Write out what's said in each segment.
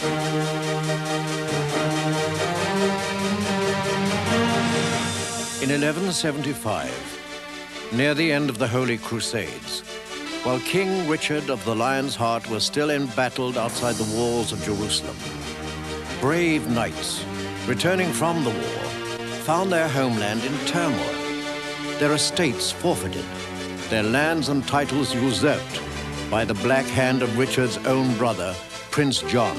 In 1175, near the end of the Holy Crusades, while King Richard of the Lion's Heart was still embattled outside the walls of Jerusalem, brave knights, returning from the war, found their homeland in turmoil, their estates forfeited, their lands and titles usurped by the black hand of Richard's own brother, Prince John,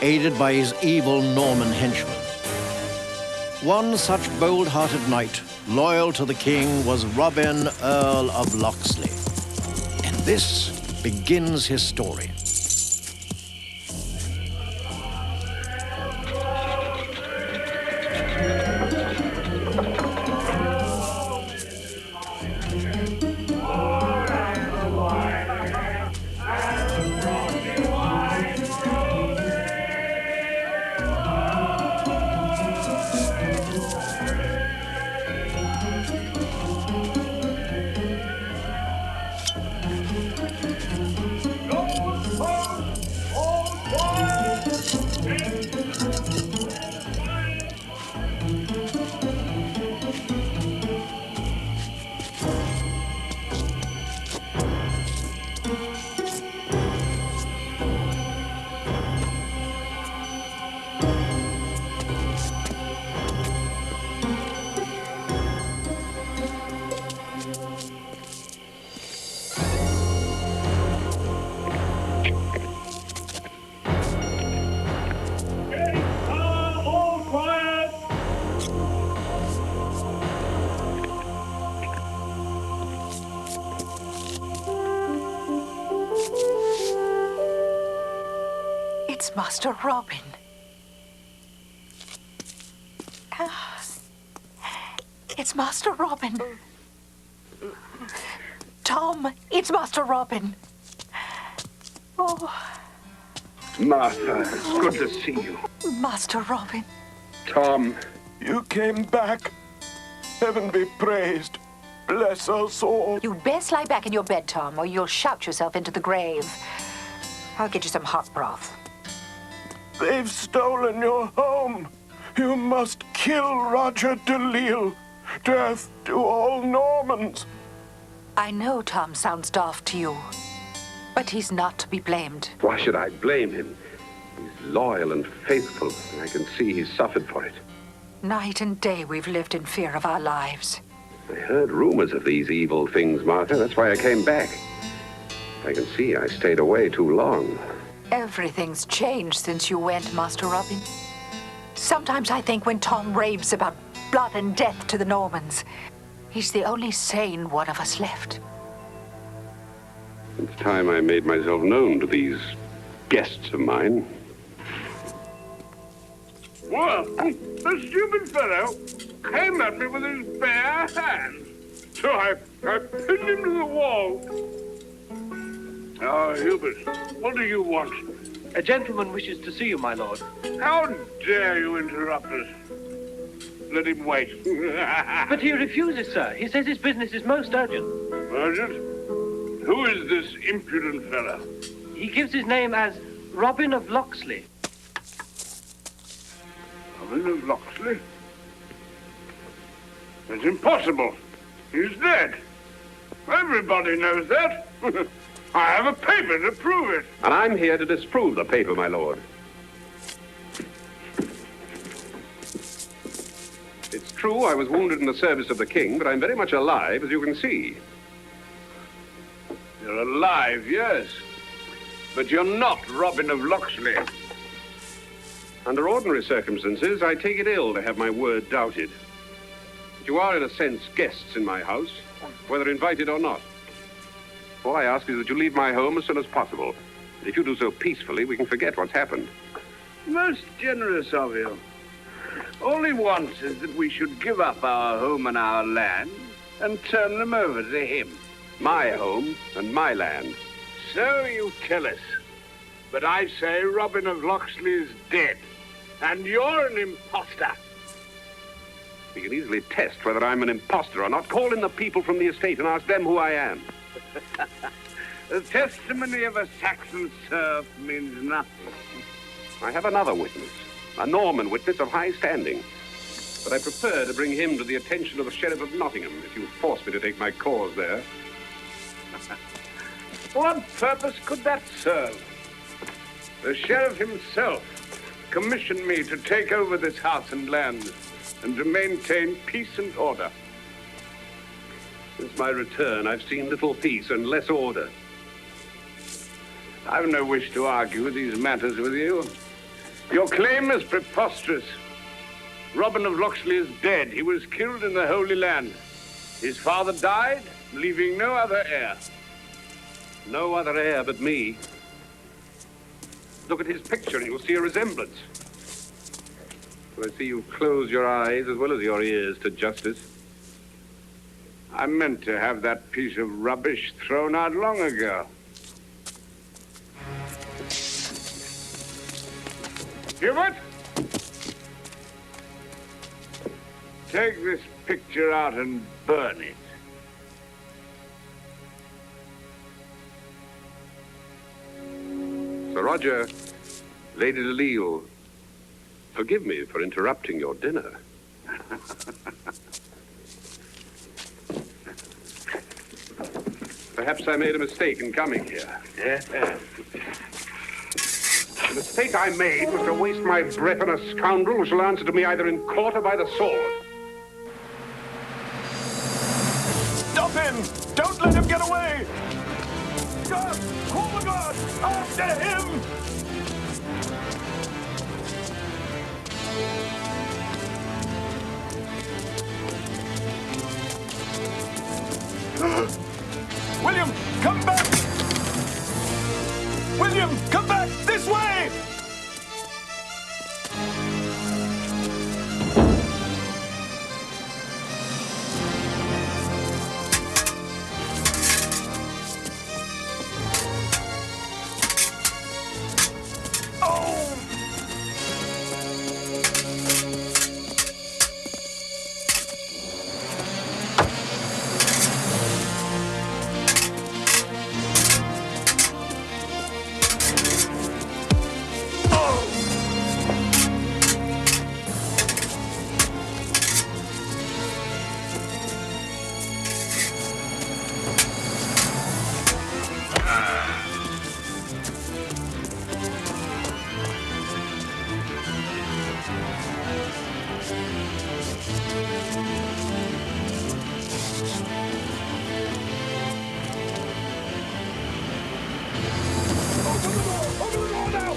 aided by his evil Norman henchmen. One such bold-hearted knight, loyal to the king, was Robin, Earl of Locksley. And this begins his story. It's Master Robin. It's Master Robin. Tom, it's Master Robin. Oh. Martha, it's good to see you. Master Robin. Tom. You came back. Heaven be praised. Bless us all. You'd best lie back in your bed, Tom, or you'll shout yourself into the grave. I'll get you some hot broth. They've stolen your home. You must kill Roger de Lisle. Death to all Normans. I know Tom sounds daft to you, but he's not to be blamed. Why should I blame him? He's loyal and faithful, and I can see he's suffered for it. Night and day we've lived in fear of our lives. I heard rumors of these evil things, Martha. That's why I came back. I can see I stayed away too long. Everything's changed since you went, Master Robin. Sometimes I think when Tom raves about blood and death to the Normans, he's the only sane one of us left. It's time I made myself known to these guests of mine. Well, the stupid fellow came at me with his bare hands. So I pinned him to the wall. Oh, Hubert, what do you want? A gentleman wishes to see you, my lord. How dare you interrupt us? Let him wait. But he refuses, sir. He says his business is most urgent. Urgent? Who is this impudent fellow? He gives his name as Robin of Locksley. Robin of Locksley? It's impossible. He's dead. Everybody knows that. I have a paper to prove it. And I'm here to disprove the paper, my lord. It's true I was wounded in the service of the king, but I'm very much alive, as you can see. You're alive, yes. But you're not Robin of Locksley. Under ordinary circumstances, I take it ill to have my word doubted. But you are, in a sense, guests in my house, whether invited or not. All I ask is that you leave my home as soon as possible. If you do so peacefully, we can forget what's happened. Most generous of you. All he wants is that we should give up our home and our land and turn them over to him. My home and my land. So you tell us. But I say Robin of Locksley is dead, and you're an imposter. We can easily test whether I'm an imposter or not. Call in the people from the estate and ask them who I am. The testimony of a Saxon serf means nothing. I have another witness, a Norman witness of high standing. But I prefer to bring him to the attention of the Sheriff of Nottingham if you force me to take my cause there. What purpose could that serve? The sheriff himself commissioned me to take over this house and land and to maintain peace and order. Since my return, I've seen little peace and less order. I've no wish to argue these matters with you. Your claim is preposterous. Robin of Locksley is dead. He was killed in the Holy Land. His father died, leaving no other heir. No other heir but me. Look at his picture and you'll see a resemblance. I see you've closed your eyes as well as your ears to justice. I meant to have that piece of rubbish thrown out long ago. Hubert? Take this picture out and burn it. Sir Roger, Lady Delisle, forgive me for interrupting your dinner. Perhaps I made a mistake in coming here. Yes. The mistake I made was to waste my breath on a scoundrel who shall answer to me either in court or by the sword. Stop him! Don't let him get away! God! Call the guard! After him! William, come back! William, come back! This way!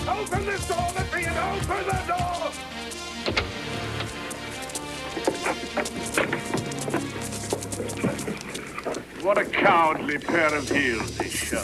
Open this door, Lepian! Open the door! What a cowardly pair of heels they show.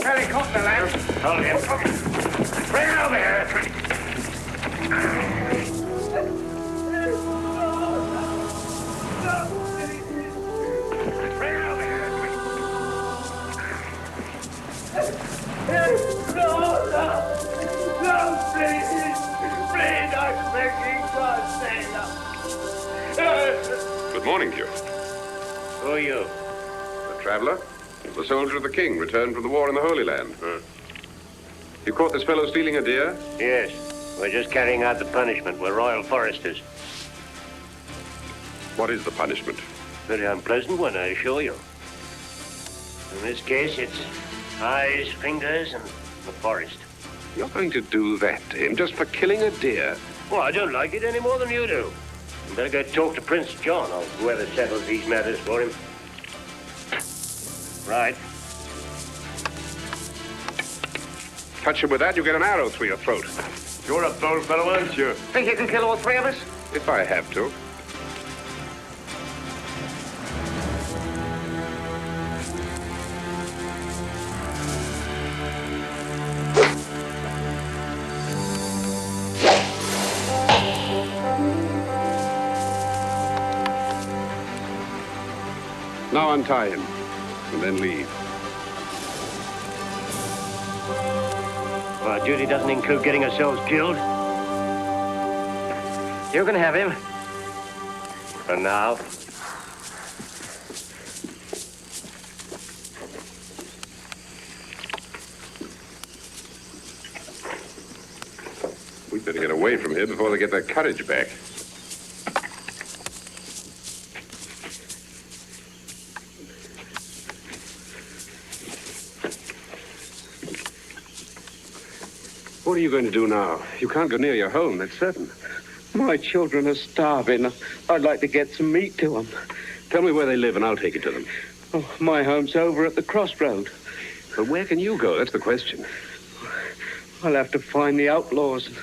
Helicopter, lad. Hold him. Bring it over here. Bring it over here. No, please. Please, I'm begging God, save us. Good morning, Hugh. Who are you? A traveler? The soldier of the king, returned from the war in the Holy Land. You caught this fellow stealing a deer? Yes. We're just carrying out the punishment. We're royal foresters. What is the punishment? Very unpleasant one, I assure you. In this case, it's eyes, fingers, and the forest. You're going to do that to him just for killing a deer? Well, I don't like it any more than you do. You better go talk to Prince John or whoever settles these matters for him. Right. Touch him with that, you get an arrow through your throat. You're a bold fellow, aren't you? Think you can kill all three of us? If I have to. Now untie him, and then leave. Our duty doesn't include getting ourselves killed. You can have him. For now. We'd better get away from here before they get their courage back. What are you going to do now? You can't go near your home, that's certain. My children are starving. I'd like to get some meat to them. Tell me where they live and I'll take you to them. Oh, my home's over at the crossroad. But where can you go? That's the question. I'll have to find the outlaws and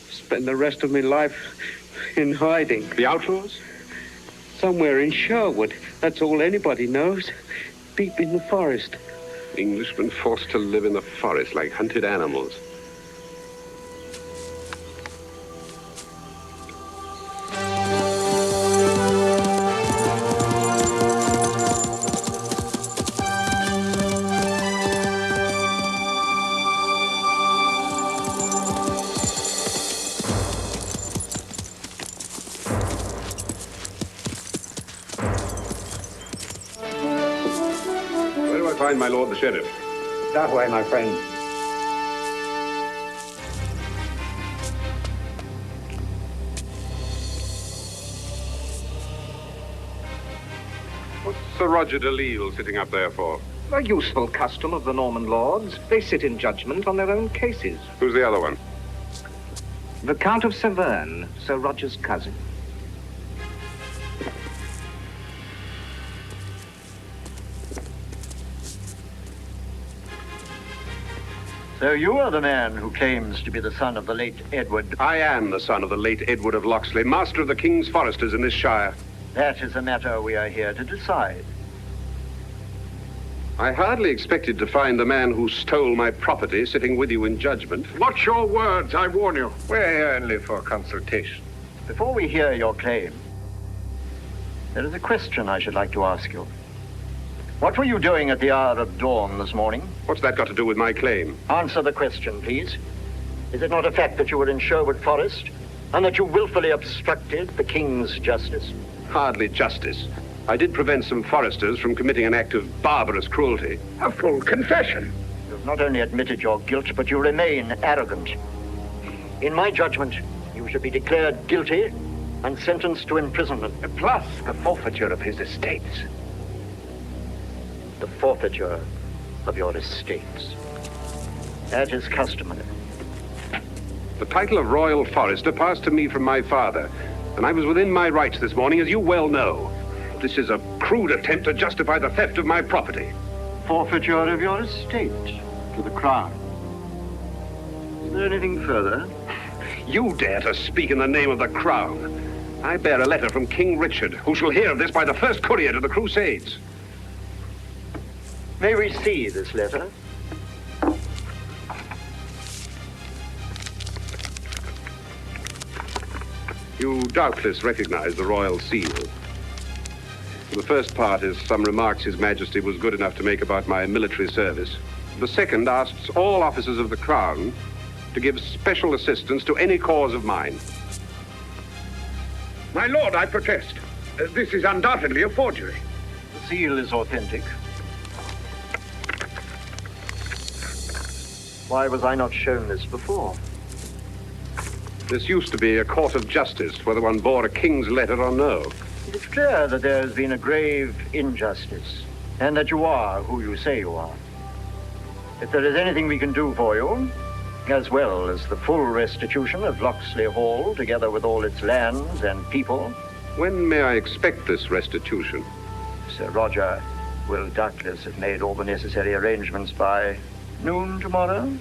spend the rest of my life in hiding. The outlaws? Somewhere in Sherwood. That's all anybody knows. Deep in the forest. Englishmen forced to live in the forest like hunted animals. Where do I find my lord the sheriff? That way, my friend. What's Sir Roger de Lisle sitting up there for? A useful custom of the Norman lords. They sit in judgment on their own cases. Who's the other one? The Count of Severn, Sir Roger's cousin. So you are the man who claims to be the son of the late Edward. I am the son of the late Edward of Locksley, master of the King's foresters in this shire. That is a matter we are here to decide. I hardly expected to find the man who stole my property sitting with you in judgment. Watch your words, I warn you. We're here only for consultation. Before we hear your claim, there is a question I should like to ask you. What were you doing at the hour of dawn this morning? What's that got to do with my claim? Answer the question, please. Is it not a fact that you were in Sherwood Forest and that you willfully obstructed the King's justice? Hardly justice. I did prevent some foresters from committing an act of barbarous cruelty. A full confession. You've not only admitted your guilt, but you remain arrogant. In my judgment, you should be declared guilty and sentenced to imprisonment. Plus the forfeiture of his estates. The forfeiture of your estates. That is customary. The title of Royal Forester passed to me from my father, and I was within my rights this morning, as you well know. This is a crude attempt to justify the theft of my property. Forfeiture of your estate to the Crown. Is there anything further? You dare to speak in the name of the Crown. I bear a letter from King Richard, who shall hear of this by the first courier to the Crusades. May we see this letter? You doubtless recognize the royal seal. The first part is some remarks His Majesty was good enough to make about my military service. The second asks all officers of the Crown to give special assistance to any cause of mine. My lord, I protest. This is undoubtedly a forgery. The seal is authentic. Why was I not shown this before? This used to be a court of justice, whether one bore a king's letter or no. It is clear that there has been a grave injustice, and that you are who you say you are. If there is anything we can do for you, as well as the full restitution of Locksley Hall, together with all its lands and people, When may I expect this restitution? Sir Roger will doubtless have made all the necessary arrangements by noon tomorrow.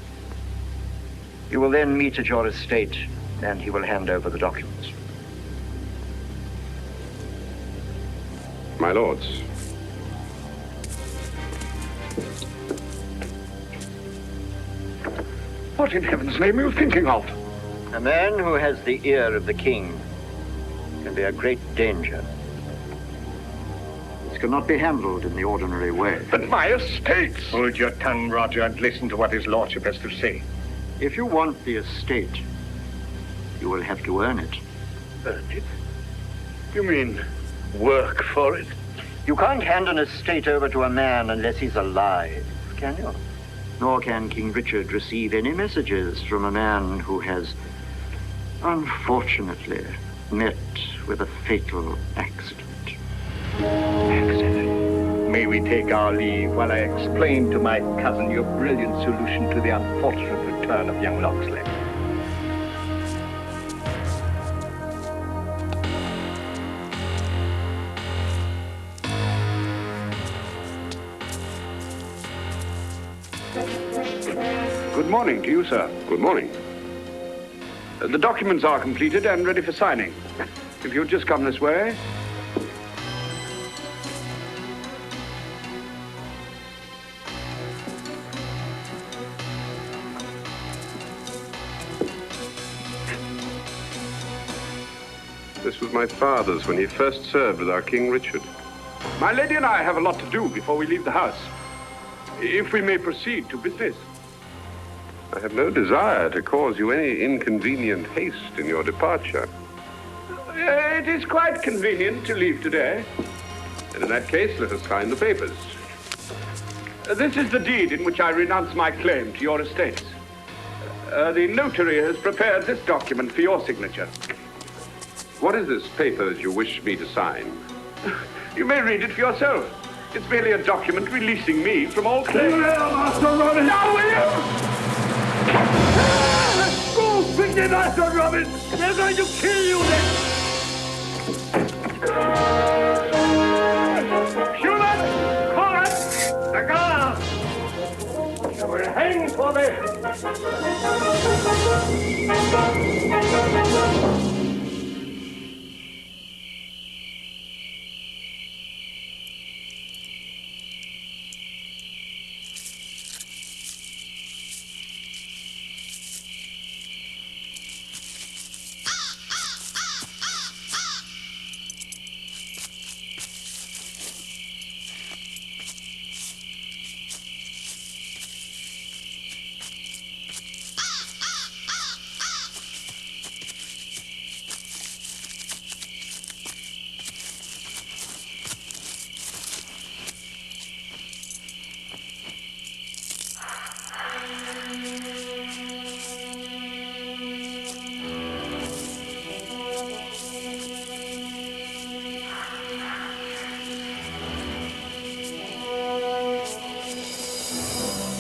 You will then meet at your estate, and he will hand over the documents. My lords. What in heaven's name are you thinking of? A man who has the ear of the king can be a great danger. This cannot be handled in the ordinary way. But my estates! Hold your tongue, Roger, and listen to what his lordship has to say. If you want the estate, you will have to earn it. Earn it? You mean work for it? You can't hand an estate over to a man unless he's alive, can you? Nor can King Richard receive any messages from a man who has, unfortunately, met with a fatal accident. Accident? May we take our leave while I explain to my cousin your brilliant solution to the unfortunate return of young Locksley? Good morning to you, sir. Good morning. The documents are completed and ready for signing. If you'll just come this way. This was my father's when he first served with our King Richard. My lady and I have a lot to do before we leave the house. If we may proceed to business. I have no desire to cause you any inconvenient haste in your departure. It is quite convenient to leave today. And in that case, let us sign the papers. This is the deed in which I renounce my claim to your estates. The notary has prepared this document for your signature. What is this paper that you wish me to sign? You may read it for yourself. It's merely a document releasing me from all claim. Master Robin! Now will you? Go quickly, Master Robin! They're going to kill you then! Hubert! Corbett! The guard! You will hang for this!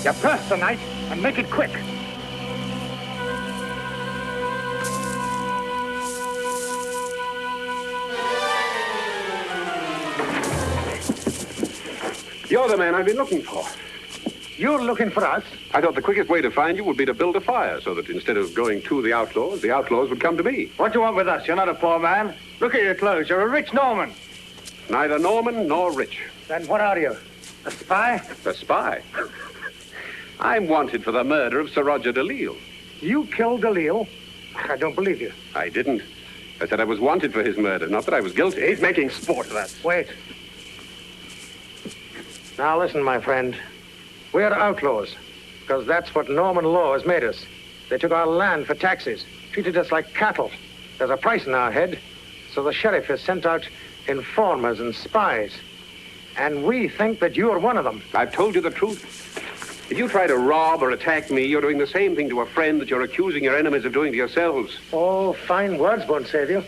You press the knight and make it quick. You're the man I've been looking for. You're looking for us? I thought the quickest way to find you would be to build a fire so that instead of going to the outlaws would come to me. What do you want with us? You're not a poor man. Look at your clothes. You're a rich Norman. Neither Norman nor rich. Then what are you? A spy? A spy? I'm wanted for the murder of Sir Roger de Lisle. You killed Delisle? I don't believe you. I didn't. I said I was wanted for his murder, not that I was guilty. He's making sport of us. Wait. Now listen, my friend. We're outlaws, because that's what Norman law has made us. They took our land for taxes, treated us like cattle. There's a price in our head, so the sheriff has sent out informers and spies. And we think that you're one of them. I've told you the truth. If you try to rob or attack me, you're doing the same thing to a friend that you're accusing your enemies of doing to yourselves. Oh, fine words won't save you.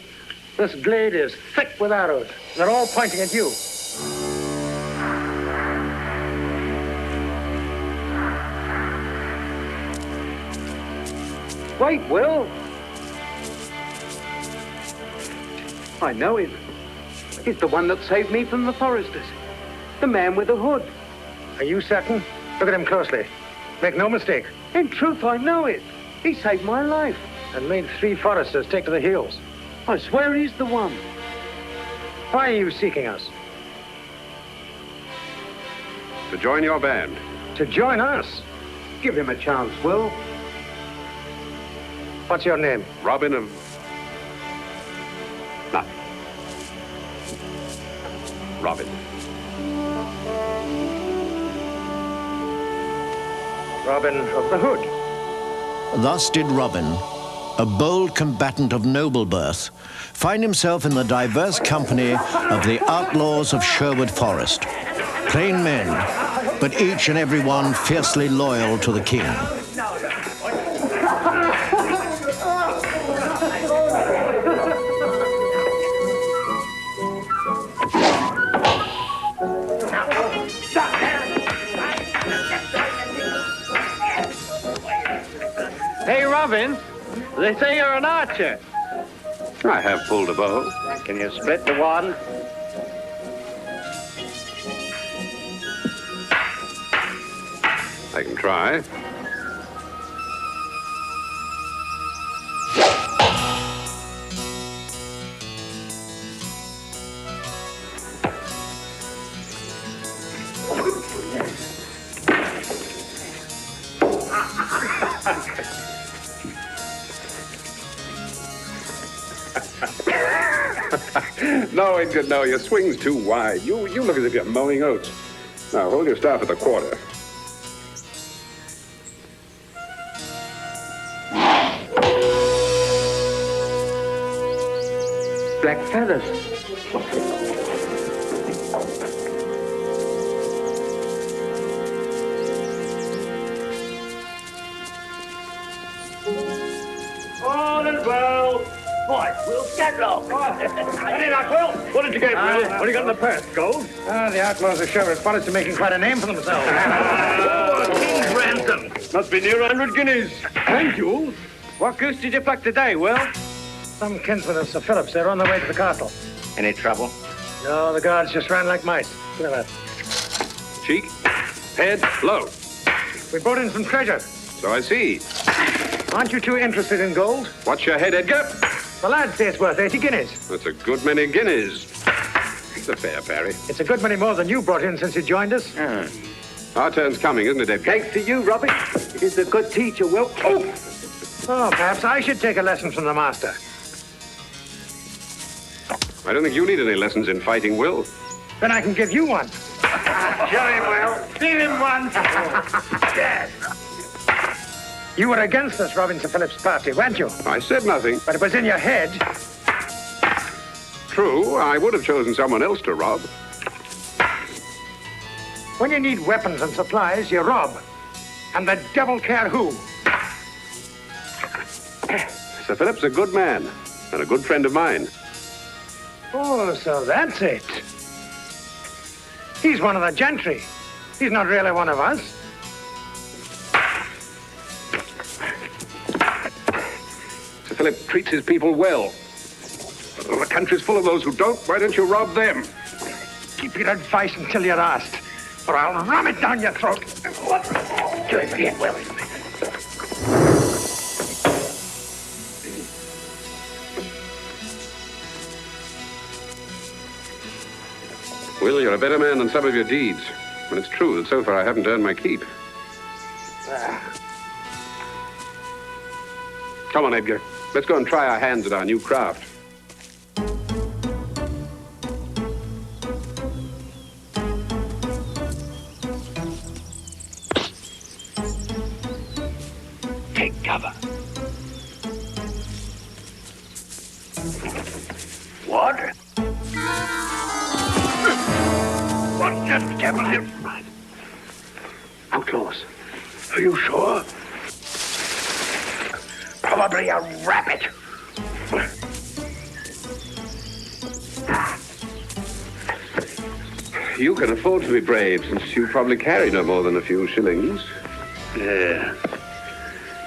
This glade is thick with arrows. They're all pointing at you. Wait, Will. I know him. He's the one that saved me from the foresters. The man with the hood. Are you certain? Look at him closely. Make no mistake. In truth, I know it. He saved my life. And made 3 foresters take to the hills. I swear he's the one. Why are you seeking us? To join your band. To join us? Give him a chance, Will. What's your name? Robin of... Nothing. Robin. Robin of the Hood. Thus did Robin, a bold combatant of noble birth, find himself in the diverse company of the outlaws of Sherwood Forest. Plain men, but each and every one fiercely loyal to the king. Hey, Robin, they say you're an archer. I have pulled a bow. Can you split the wand? I can try. No, Injun, no, your swing's too wide. You look as if you're mowing oats. Now, hold your staff at the quarter. Black feathers. All is well. Boy, we'll get off. Any luck, Will? What did you get, Will? What do you got in the purse? Gold? The outlaws of Sherwood Forest are making quite a name for themselves. King's ransom. Must be near 100 guineas. Thank you. What goose did you pluck today, Will? Some kinsmen of Sir Philip's. They're on their way to the castle. Any trouble? No, the guards just ran like mice. Look at that. Cheek, head, low. We brought in some treasure. So I see. Aren't you too interested in gold? What's your head, Edgar? The lad says it's worth 80 guineas. That's a good many guineas. It's a fair parry. It's a good many more than you brought in since you joined us. Our turn's coming, isn't it, Edgar? Thanks to you, Robin. He's a good teacher, Will. Oh, perhaps I should take a lesson from the master. I don't think you need any lessons in fighting, Will. Then I can give you one. Show him, Will. Give him one. Yes. You were against us robbing Sir Philip's party, weren't you? I said nothing. But it was in your head. True, I would have chosen someone else to rob. When you need weapons and supplies, you rob. And the devil care who. Sir Philip's a good man and a good friend of mine. Oh, so that's it. He's one of the gentry. He's not really one of us. Sir Philip treats his people well. Well, the country's full of those who don't. Why don't you rob them? Keep your advice until you're asked, or I'll ram it down your throat. What? Do it again, Will. Will, you're a better man than some of your deeds. But it's true that so far I haven't earned my keep. Come on, Edgar. Let's go and try our hands at our new craft. Take cover. What? What the devil is... Outlaws. Are you sure? Probably a rabbit. You can afford to be brave, since you probably carry no more than a few shillings. Yeah.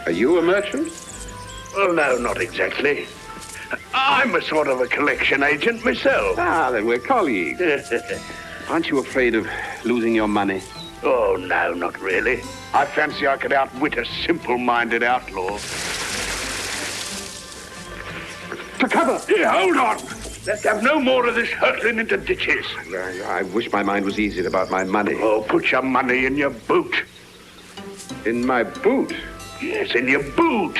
Are you a merchant? Well, no, not exactly. I'm a sort of a collection agent myself. Ah, then we're colleagues. Aren't you afraid of losing your money? Oh, no, not really. I fancy I could outwit a simple-minded outlaw. To cover! Yeah, hold on. Let's have no more of this hurtling into ditches. I wish my mind was easy about my money. Oh, put your money in your boot. In my boot? Yes, in your boot.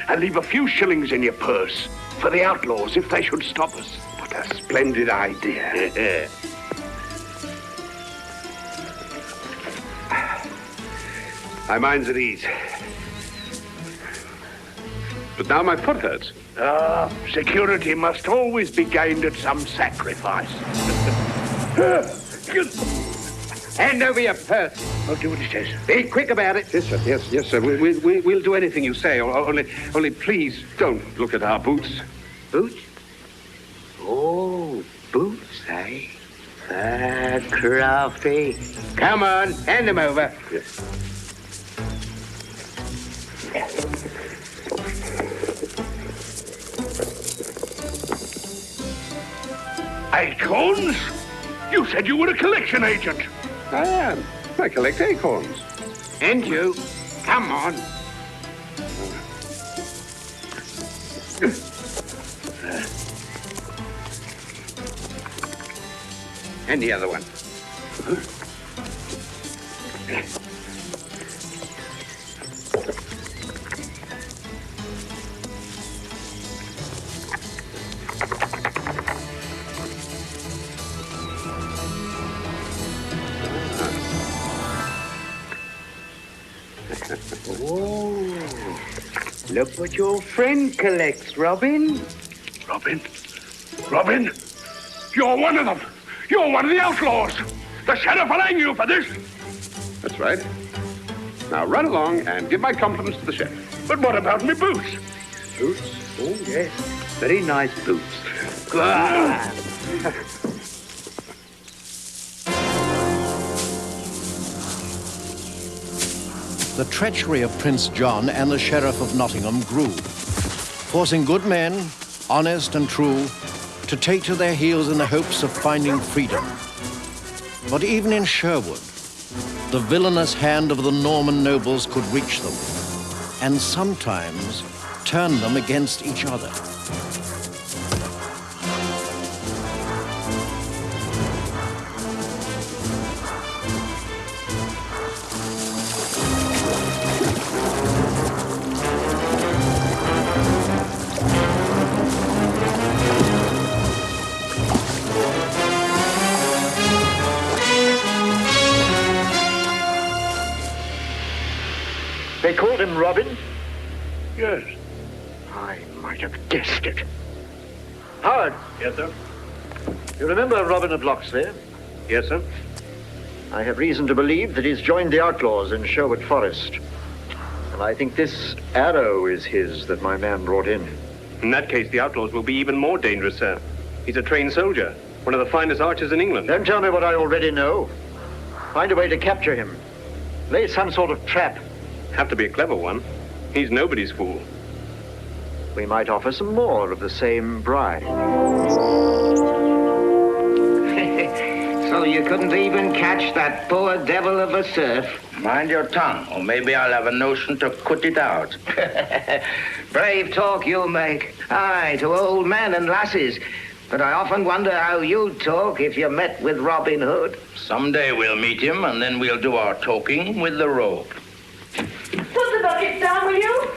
And leave a few shillings in your purse for the outlaws if they should stop us. What a splendid idea. My mind's at ease. But now my foot hurts. Security must always be gained at some sacrifice. Hand over your purse. I'll do what he says. Be quick about it. Yes, sir. Yes, sir. We'll do anything you say. Only please don't look at our boots. Boots? Oh, boots, eh? Crafty. Come on, hand them over. Yes. Acorns? You said you were a collection agent. I am. I collect acorns. And you. Come on. And the other one. Look what your friend collects, Robin. Robin? Robin? You're one of them. You're one of the outlaws. The sheriff will hang you for this. That's right. Now run along and give my compliments to the sheriff. But what about me boots? Boots? Oh, yes. Very nice boots. Ah. The treachery of Prince John and the Sheriff of Nottingham grew, forcing good men, honest and true, to take to their heels in the hopes of finding freedom. But even in Sherwood, the villainous hand of the Norman nobles could reach them, and sometimes turn them against each other. They called him Robin? Yes. I might have guessed it. Howard. Yes, sir? You remember Robin of Locksley? Yes, sir. I have reason to believe that he's joined the outlaws in Sherwood Forest. And I think this arrow is his that my man brought in. In that case, the outlaws will be even more dangerous, sir. He's a trained soldier, one of the finest archers in England. Don't tell me what I already know. Find a way to capture him. Lay some sort of trap. Have to be a clever one. He's nobody's fool. We might offer some more of the same bride. So you couldn't even catch that poor devil of a serf? Mind your tongue, or maybe I'll have a notion to cut it out. Brave talk you make. Aye, to old men and lasses. But I often wonder how you'd talk if you met with Robin Hood. Someday we'll meet him, and then we'll do our talking with the rope. Put the bucket down, will you?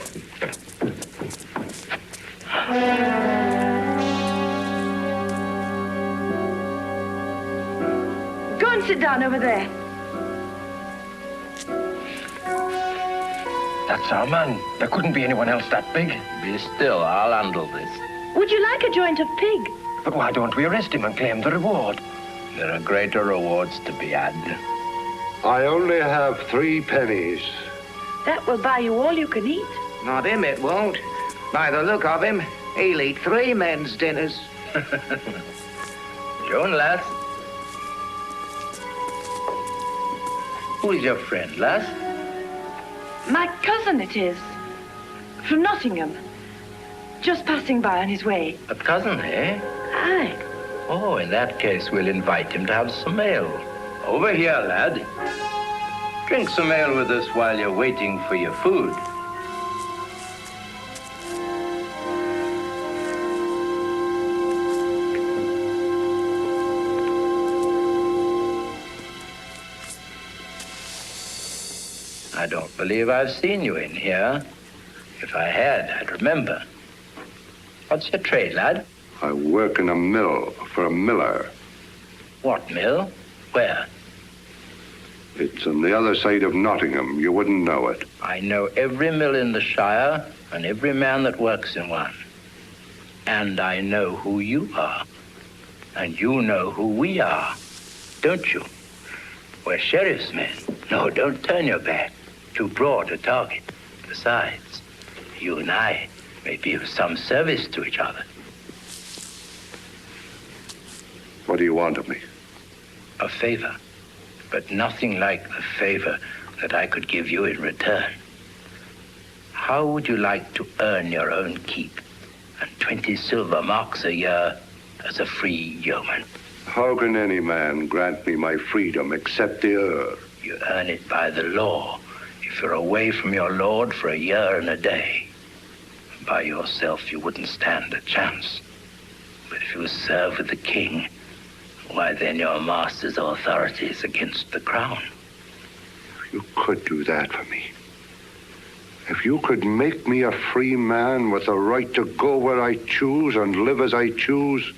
Go and sit down over there. That's our man. There couldn't be anyone else that big. Be still, I'll handle this. Would you like a joint of pig? But why don't we arrest him and claim the reward? There are greater rewards to be had. I only have 3 pennies. That will buy you all you can eat. Not him, it won't. By the look of him, he'll eat 3 men's dinners. Joan, lass. Who is your friend, lass? My cousin it is. From Nottingham. just passing by on his way. A cousin, eh? Aye. Oh, in that case, we'll invite him to have some ale. Over here, lad. Drink some ale with us while you're waiting for your food. I don't believe I've seen you in here. If I had, I'd remember. What's your trade, lad? I work in a mill for a miller. What mill? Where? It's on the other side of Nottingham. You wouldn't know it. I know every mill in the Shire and every man that works in one. And I know who you are. And you know who we are, don't you? We're sheriff's men. No, don't turn your back. Too broad a target. Besides, you and I may be of some service to each other. What do you want of me? A favor, but nothing like the favor that I could give you in return. How would you like to earn your own keep and 20 silver marks a year as a free yeoman? How can any man grant me my freedom except the Earl? You earn it by the law. If you're away from your lord for a year and a day, by yourself you wouldn't stand a chance. But if you serve with the king, why then your master's authority is against the crown. You could do that for me. If you could make me a free man with the right to go where I choose and live as I choose,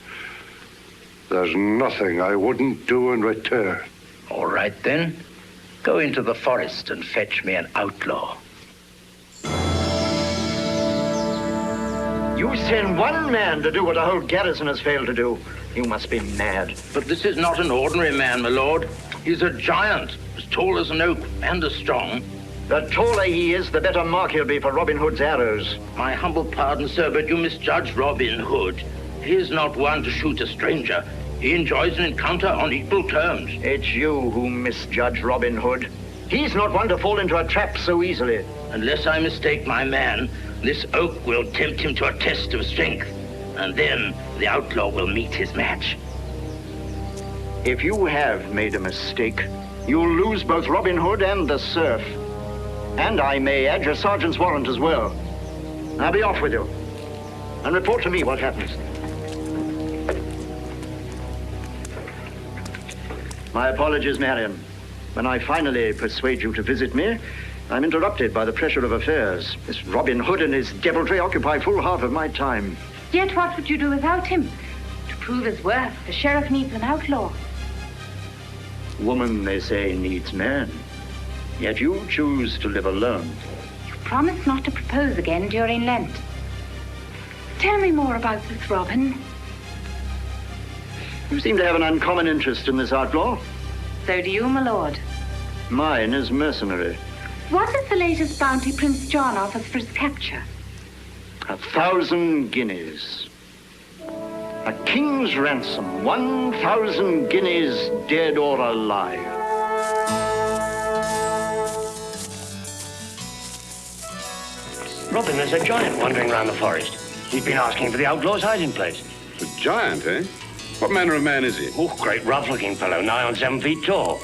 there's nothing I wouldn't do in return. All right then. Go into the forest and fetch me an outlaw. You send one man to do what a whole garrison has failed to do. You must be mad. But this is not an ordinary man, my lord. He's a giant, as tall as an oak and as strong. The taller he is, the better mark he'll be for Robin Hood's arrows. My humble pardon, sir, but you misjudge Robin Hood. He is not one to shoot a stranger. He enjoys an encounter on equal terms. It's you who misjudge Robin Hood. He's not one to fall into a trap so easily. Unless I mistake my man, this oak will tempt him to a test of strength. And then the outlaw will meet his match. If you have made a mistake, you'll lose both Robin Hood and the serf. And I may add your sergeant's warrant as well. Now be off with you. And report to me what happens. My apologies, Marion. When I finally persuade you to visit me, I'm interrupted by the pressure of affairs. This Robin Hood and his deviltry occupy full half of my time. Yet what would you do without him? To prove his worth, the sheriff needs an outlaw. Woman, they say, needs man. Yet you choose to live alone. You promised not to propose again during Lent. Tell me more about this Robin. You seem to have an uncommon interest in this outlaw. So do you, my lord. Mine is mercenary. What is the latest bounty Prince John offers for his capture? 1,000 guineas. A king's ransom, 1,000 guineas, dead or alive. Robin, there's a giant wandering around the forest. He's been asking for the outlaw's hiding place. A giant, eh? What manner of man is he? Oh, great rough-looking fellow, nigh on 7 feet tall.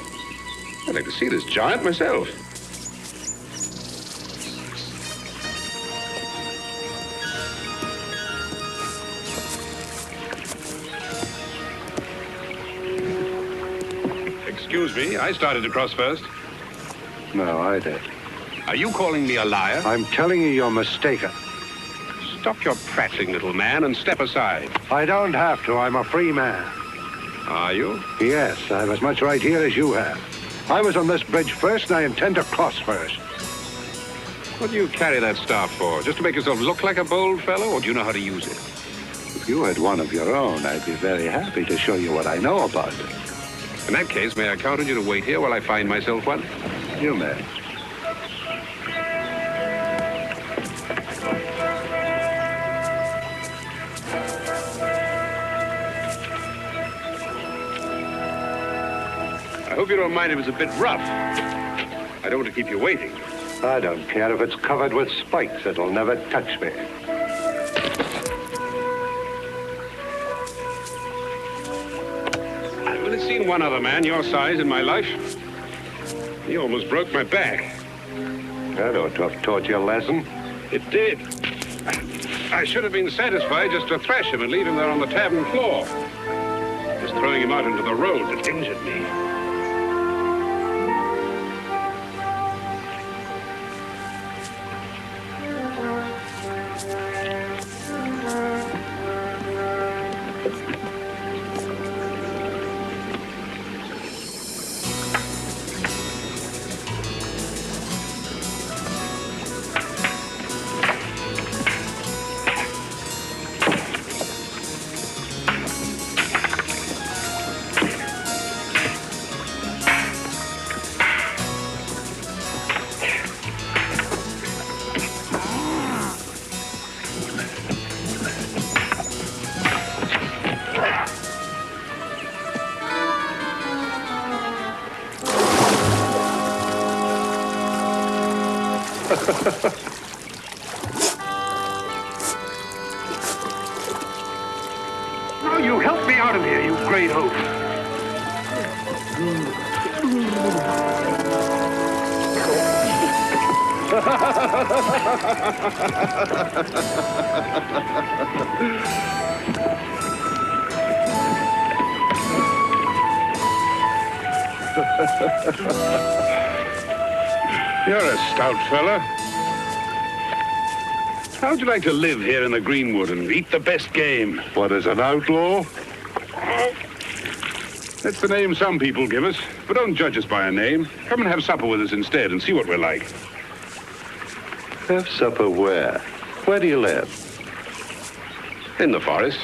I'd like to see this giant myself. Excuse me, I started to cross first. No, I did. Are you calling me a liar? I'm telling you you're mistaken. Stop your prattling, little man, and step aside. I don't have to. I'm a free man. Are you? Yes, I have as much right here as you have. I was on this bridge first, and I intend to cross first. What do you carry that staff for? Just to make yourself look like a bold fellow, or do you know how to use it? If you had one of your own, I'd be very happy to show you what I know about it. In that case, may I count on you to wait here while I find myself one? You may. I hope you don't mind if it's a bit rough. I don't want to keep you waiting. I don't care if it's covered with spikes. It'll never touch me. I'd seen one other man your size in my life. He almost broke my back. That ought to have taught you a lesson. It did. I should have been satisfied just to thrash him and leave him there on the tavern floor. Just throwing him out into the road that injured me. Now you help me out of here, you great oaf. You're a stout fella. How'd you like to live here in the Greenwood and eat the best game? What, as an outlaw? That's the name some people give us, but don't judge us by a name. Come and have supper with us instead and see what we're like. Have supper where? Where do you live? In the forest.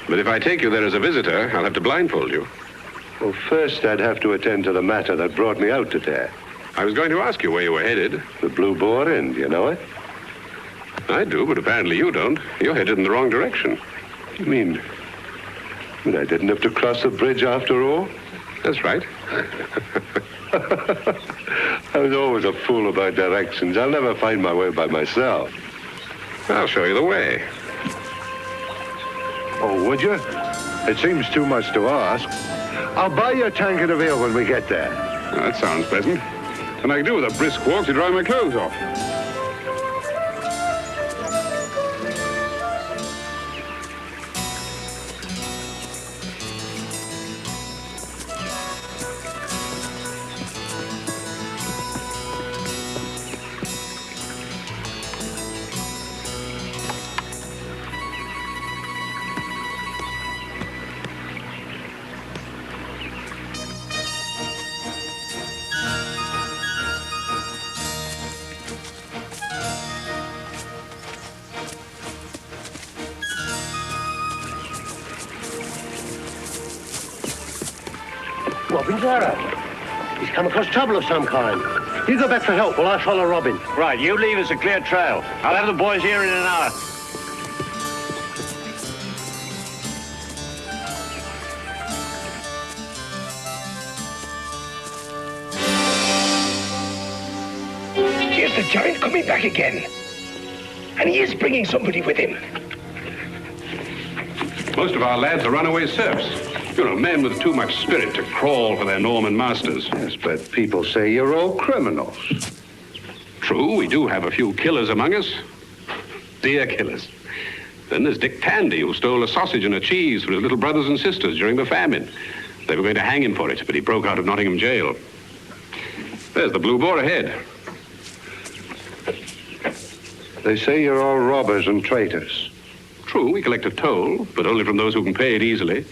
But if I take you there as a visitor, I'll have to blindfold you. Well, first I'd have to attend to the matter that brought me out today. I was going to ask you where you were headed. The Blue Boar Inn, do you know it? I do, but apparently you don't. You're headed in the wrong direction. You mean I didn't have to cross the bridge after all? That's right. I was always a fool about directions. I'll never find my way by myself. I'll show you the way. Oh, would you? It seems too much to ask. I'll buy you a tankard of ale when we get there. Well, that sounds pleasant. And I can do with a brisk walk to dry my clothes off. Robin's arrow. He's come across trouble of some kind. You go back for help while I follow Robin. Right, you leave us a clear trail. I'll have the boys here in an hour. Here's the giant coming back again. And he is bringing somebody with him. Most of our lads are runaway serfs. You know, men with too much spirit to crawl for their Norman masters. Yes, but people say you're all criminals. True, we do have a few killers among us. Dear killers. Then there's Dick Tandy, who stole a sausage and a cheese for his little brothers and sisters during the famine. They were going to hang him for it, but he broke out of Nottingham jail. There's the Blue Boar ahead. They say you're all robbers and traitors. True, we collect a toll, but only from those who can pay it easily.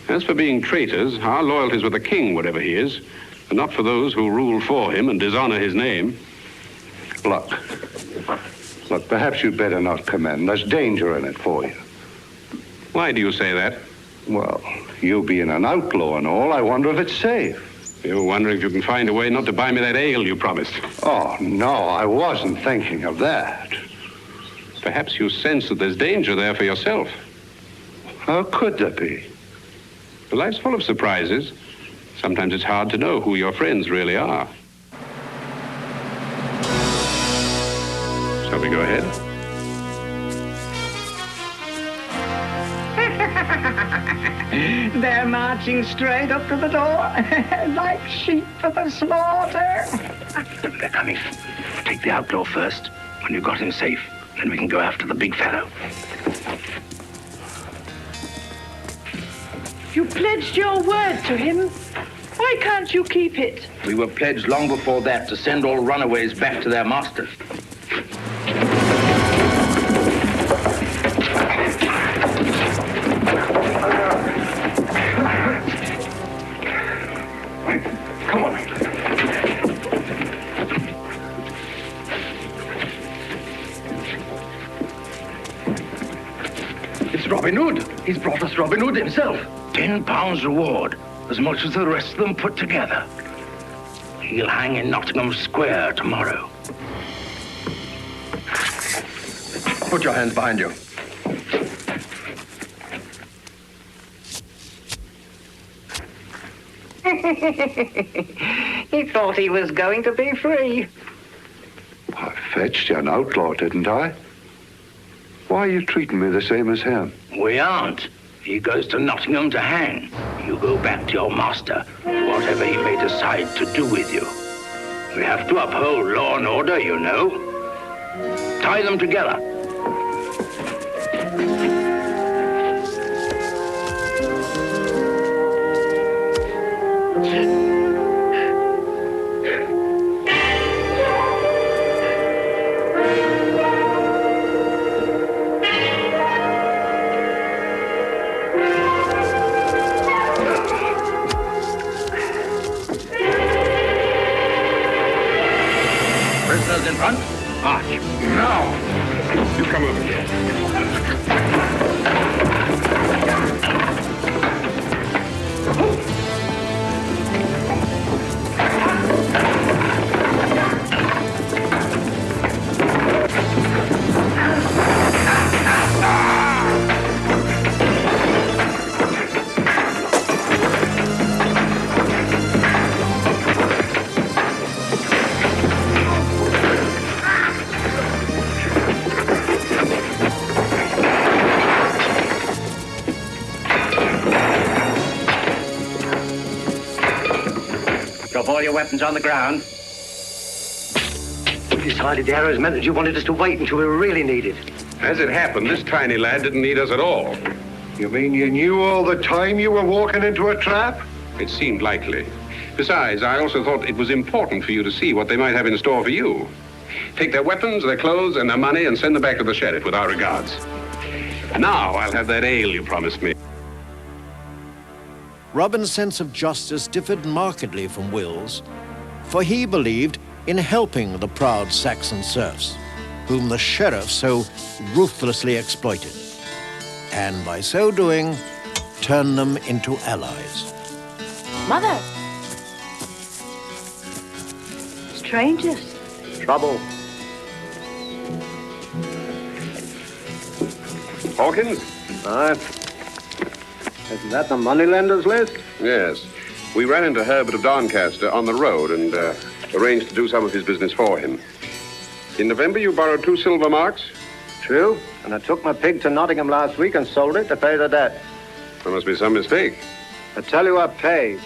As for being traitors, our loyalty's with the king, whatever he is, and not for those who rule for him and dishonor his name. Look, perhaps you'd better not come in. There's danger in it for you. Why do you say that? Well, you being an outlaw and all, I wonder if it's safe. You're wondering if you can find a way not to buy me that ale you promised. Oh, no, I wasn't thinking of that. Perhaps you sense that there's danger there for yourself. How could there be? Life's full of surprises. Sometimes it's hard to know who your friends really are. Shall we go ahead? They're marching straight up to the door, like sheep for the slaughter. They're coming. Take the outlaw first. When you've got him safe, then we can go after the big fellow. You pledged your word to him. Why can't you keep it? We were pledged long before that to send all runaways back to their masters. Come on. It's Robin Hood. He's brought us Robin Hood himself. £10 reward, as much as the rest of them put together. He'll hang in Nottingham Square tomorrow. Put your hands behind you. He thought he was going to be free. I fetched you an outlaw, didn't I? Why are you treating me the same as him? We aren't. He goes to Nottingham to hang. You go back to your master, whatever he may decide to do with you. We have to uphold law and order, you know. Tie them together. Prisoners in front. March. Now! You come over here. Drop all your weapons on the ground. We decided the arrows meant that you wanted us to wait until we were really needed. As it happened, this tiny lad didn't need us at all. You mean you knew all the time you were walking into a trap? It seemed likely. Besides, I also thought it was important for you to see what they might have in store for you. Take their weapons, their clothes, and their money and send them back to the sheriff with our regards. Now I'll have that ale you promised me. Robin's sense of justice differed markedly from Will's, for he believed in helping the proud Saxon serfs, whom the sheriff so ruthlessly exploited, and by so doing, turned them into allies. Mother! Strangers. Trouble. Hawkins? Aye. Isn't that the moneylenders list? Yes. We ran into Herbert of Doncaster on the road and arranged to do some of his business for him. In November, you borrowed 2 silver marks? True. And I took my pig to Nottingham last week and sold it to pay the debt. There must be some mistake. I tell you, I paid.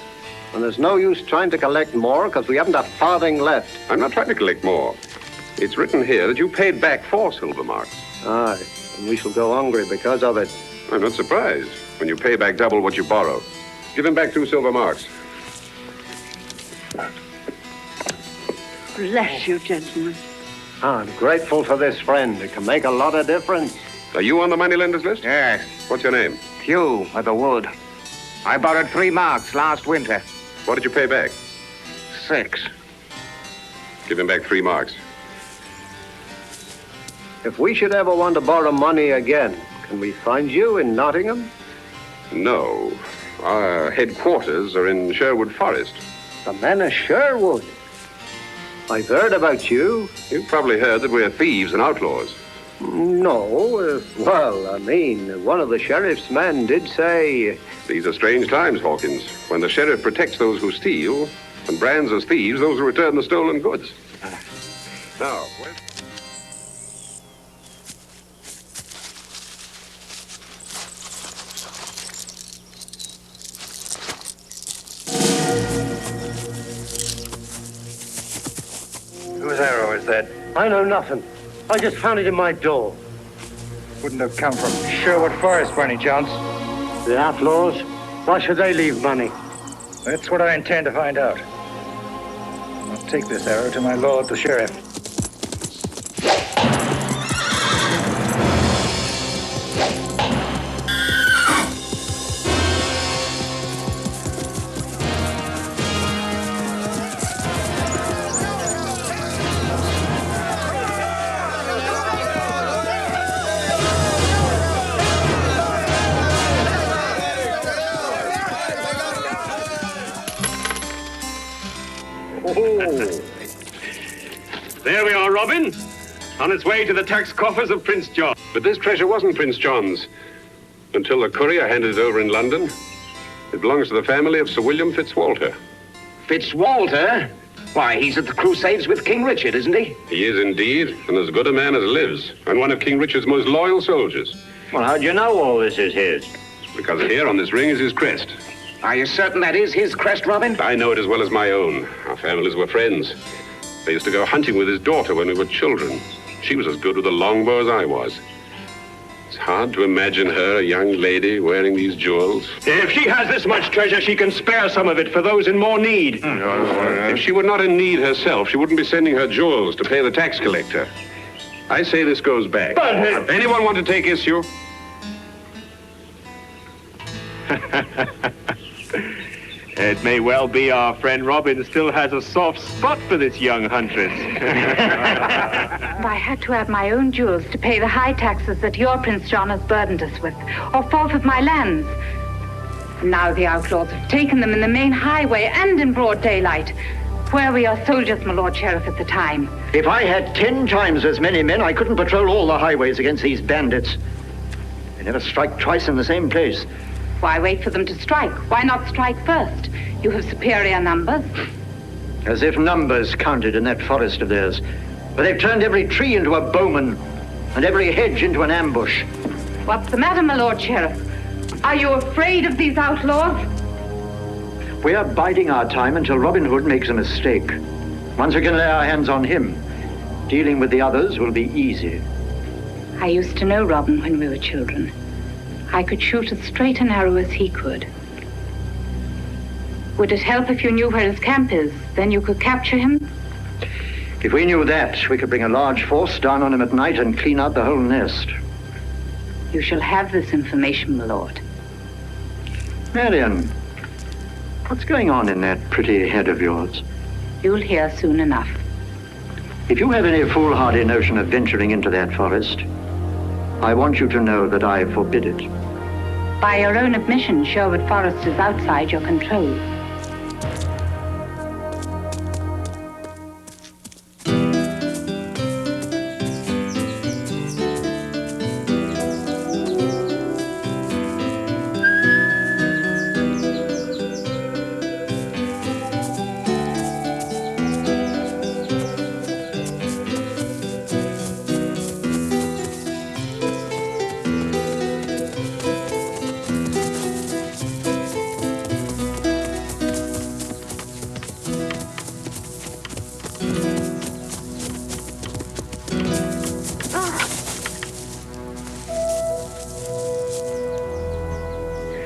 And there's no use trying to collect more because we haven't a farthing left. I'm not trying to collect more. It's written here that you paid back 4 silver marks. Aye. And we shall go hungry because of it. I'm not surprised when you pay back double what you borrow. Give him back 2 silver marks. Bless you, gentlemen. I'm grateful for this friend. It can make a lot of difference. Are you on the moneylenders list? Yes. What's your name? Hugh of the Wood. I borrowed 3 marks last winter. What did you pay back? 6. Give him back 3 marks. If we should ever want to borrow money again, can we find you in Nottingham? No. Our headquarters are in Sherwood Forest. The men of Sherwood? I've heard about you. You've probably heard that we're thieves and outlaws. No. Well, I mean, one of the sheriff's men did say... These are strange times, Hawkins, when the sheriff protects those who steal and brands as thieves those who return the stolen goods. Now, I know nothing. I just found it in my door. Wouldn't have come from Sherwood Forest by any chance. The outlaws? Why should they leave money? That's what I intend to find out. I'll take this arrow to my lord, the sheriff. There we are, Robin. On its way to the tax coffers of Prince John. But this treasure wasn't Prince John's until the courier handed it over in London. It belongs to the family of Sir William Fitzwalter. Fitzwalter? Why, he's at the Crusades with King Richard, isn't he? He is indeed, and as good a man as lives, and one of King Richard's most loyal soldiers. Well, how do you know all this is his? Because here on this ring is his crest. Are you certain that is his crest, Robin? I know it as well as my own. Our families were friends. I used to go hunting with his daughter when we were children. She was as good with a longbow as I was. It's hard to imagine her, a young lady, wearing these jewels. If she has this much treasure, she can spare some of it for those in more need. If she were not in need herself, she wouldn't be sending her jewels to pay the tax collector. I say this goes back. But anyone want to take issue? It may well be our friend Robin still has a soft spot for this young huntress. If I had to have my own jewels to pay the high taxes that your Prince John has burdened us with, or forfeit my lands. Now the outlaws have taken them in the main highway and in broad daylight. Where were your soldiers, my Lord Sheriff, at the time? If I had 10 times as many men, I couldn't patrol all the highways against these bandits. They never strike twice in the same place. Why wait for them to strike? Why not strike first? You have superior numbers. As if numbers counted in that forest of theirs. But they've turned every tree into a bowman and every hedge into an ambush. What's the matter, my Lord Sheriff? Are you afraid of these outlaws? We're biding our time until Robin Hood makes a mistake. Once we can lay our hands on him, dealing with the others will be easy. I used to know Robin when we were children. I could shoot as straight an arrow as he could. Would it help if you knew where his camp is? Then you could capture him? If we knew that, we could bring a large force down on him at night and clean out the whole nest. You shall have this information, my lord. Marion, what's going on in that pretty head of yours? You'll hear soon enough. If you have any foolhardy notion of venturing into that forest, I want you to know that I forbid it. By your own admission, Sherwood Forest is outside your control.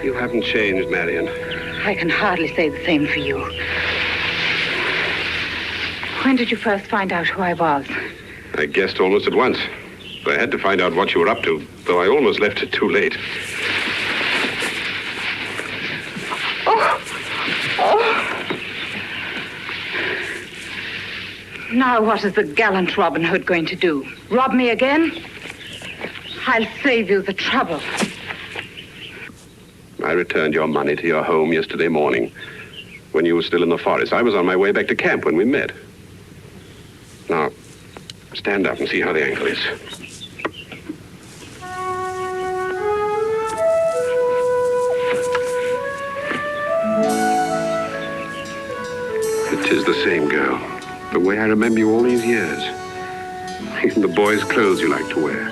You haven't changed, Marion. I can hardly say the same for you. When did you first find out who I was? I guessed almost at once. I had to find out what you were up to, though I almost left it too late. Now what is the gallant Robin Hood going to do? Rob me again? I'll save you the trouble. I returned your money to your home yesterday morning when you were still in the forest. I was on my way back to camp when we met. Now, stand up and see how the ankle is. It is the same girl. The way I remember you all these years. Even the boys' clothes you like to wear.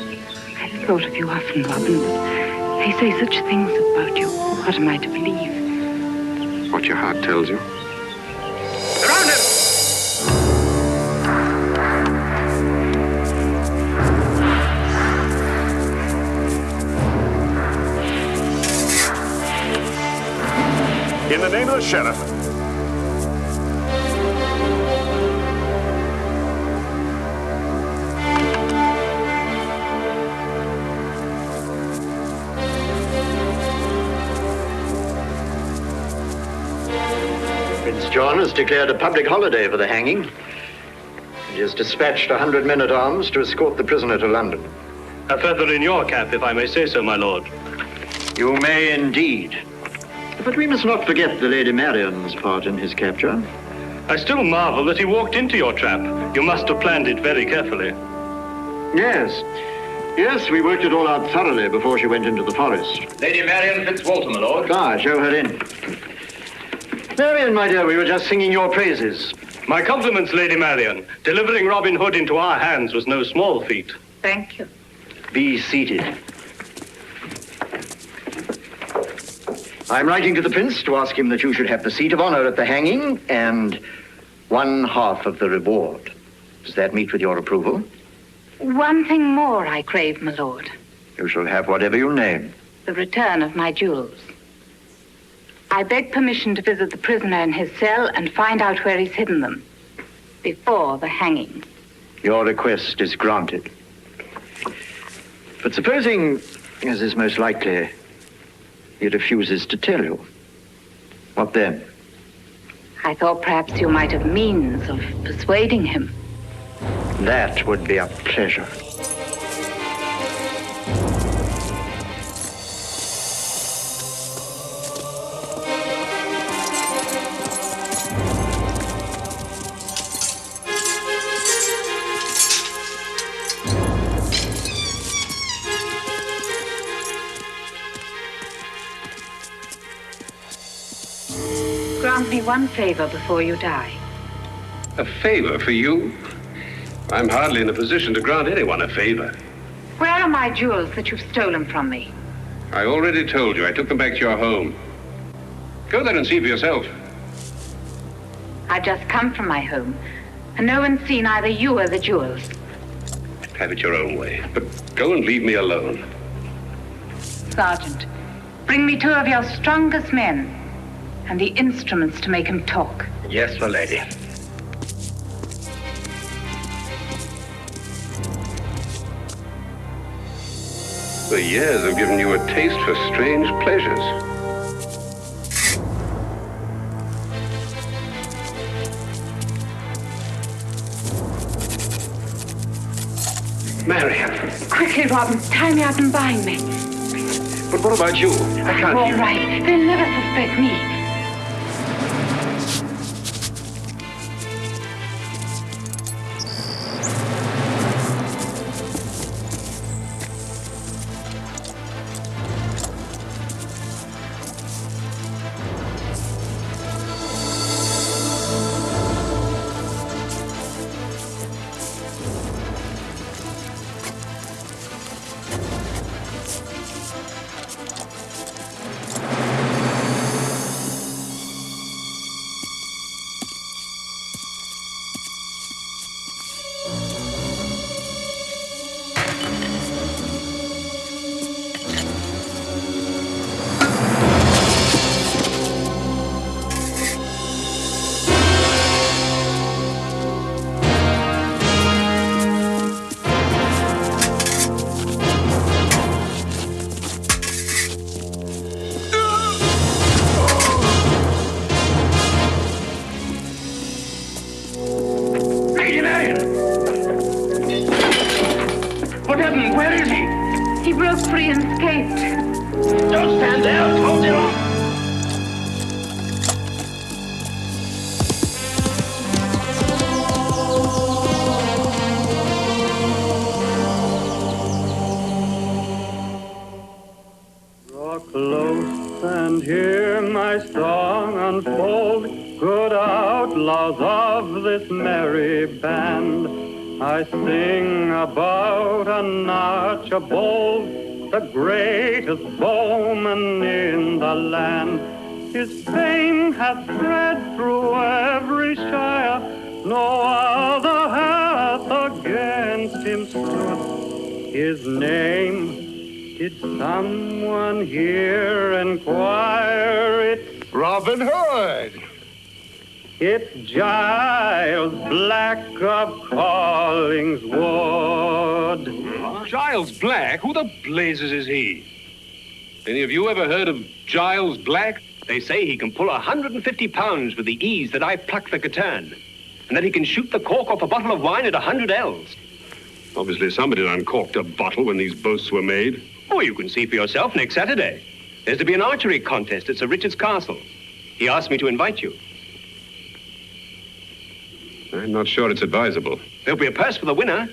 I've thought of you often, Robin, but they say such things about you. What am I to believe? What your heart tells you. Around him! In the name of the sheriff. Prince John has declared a public holiday for the hanging. He has dispatched 100 men-at-arms to escort the prisoner to London. A feather in your cap, if I may say so, my lord. You may indeed. But we must not forget the Lady Marion's part in his capture. I still marvel that he walked into your trap. You must have planned it very carefully. Yes. Yes, we worked it all out thoroughly before she went into the forest. Lady Marion Fitzwalter, my lord. Ah, show her in. Marion, my dear, we were just singing your praises. My compliments, Lady Marion. Delivering Robin Hood into our hands was no small feat. Thank you. Be seated. I'm writing to the prince to ask him that you should have the seat of honor at the hanging and 1/2 of the reward. Does that meet with your approval? One thing more I crave, my lord. You shall have whatever you name. The return of my jewels. I beg permission to visit the prisoner in his cell and find out where he's hidden them. Before the hanging. Your request is granted. But supposing, as is most likely, he refuses to tell you, what then? I thought perhaps you might have means of persuading him. That would be a pleasure. Grant me one favor before you die. A favor for you? I'm hardly in a position to grant anyone a favor. Where are my jewels that you've stolen from me? I already told you. I took them back to your home. Go there and see for yourself. I've just come from my home, and no one's seen either you or the jewels. Have it your own way. But go and leave me alone. Sergeant, bring me 2 of your strongest men and the instruments to make him talk. Yes, my lady. The years have given you a taste for strange pleasures. Marion. Quickly, Robin, tie me up and bind me. But what about you? I can't All hear. right, they'll never suspect me. Lady Marion! What happened? Where is he? He broke free and escaped. Don't stand there. Hold him off. Draw close and hear my song unfold, good outlaws of this merry band. I sing about an Archibald, the greatest bowman in the land. His fame hath spread through every shire, no other hath against him stood. His name, did someone here inquire? It's Robin Hood! It's Giles Black of Collingswood. Giles Black? Who the blazes is he? Any of you ever heard of Giles Black? They say he can pull 150 pounds with the ease that I pluck the Catern, and that he can shoot the cork off a bottle of wine at 100 ells. Obviously somebody had uncorked a bottle when these boasts were made. Oh, you can see for yourself next Saturday. There's to be an archery contest at Sir Richard's castle. He asked me to invite you. I'm not sure it's advisable. There'll be a purse for the winner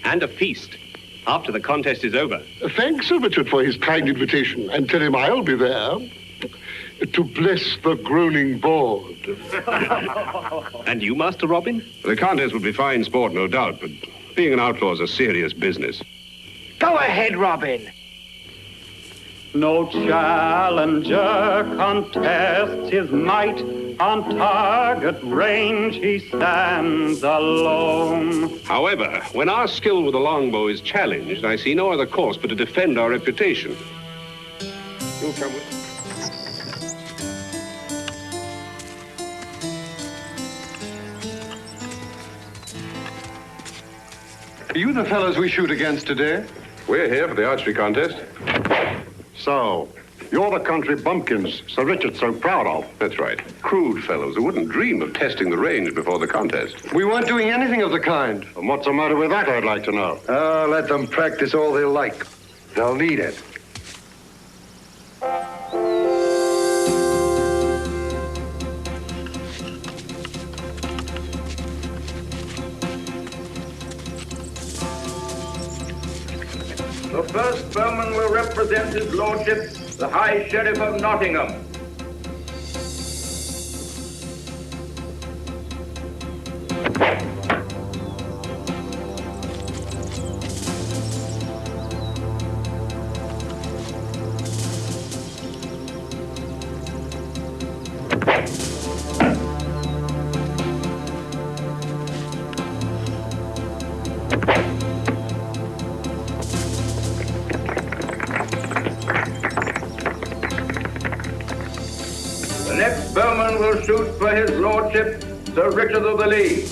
and a feast after the contest is over. Thanks, Sir Richard, for his kind invitation, and tell him I'll be there to bless the groaning board. And you, Master Robin? The contest would be fine sport, no doubt, but being an outlaw is a serious business. Go ahead, Robin. No challenger contests his might. On target range he stands alone. However, when our skill with the longbow is challenged, I see no other course but to defend our reputation. You'll come with me. Are you the fellows we shoot against today? We're here for the archery contest. So, you're the country bumpkins Sir Richard's so proud of. That's right. Crude fellows who wouldn't dream of testing the range before the contest. We weren't doing anything of the kind. And what's the matter with that, I'd like to know. Let them practice all they like. They'll need it. The first bowman will represent his lordship, the High Sheriff of Nottingham. The next bowman will shoot for his lordship, Sir Richard of the Lee.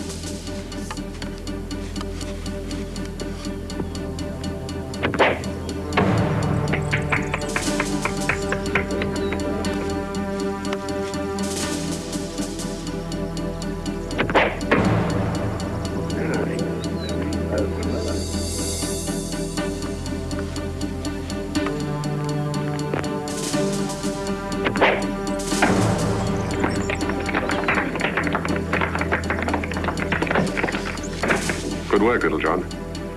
Good work, Little John.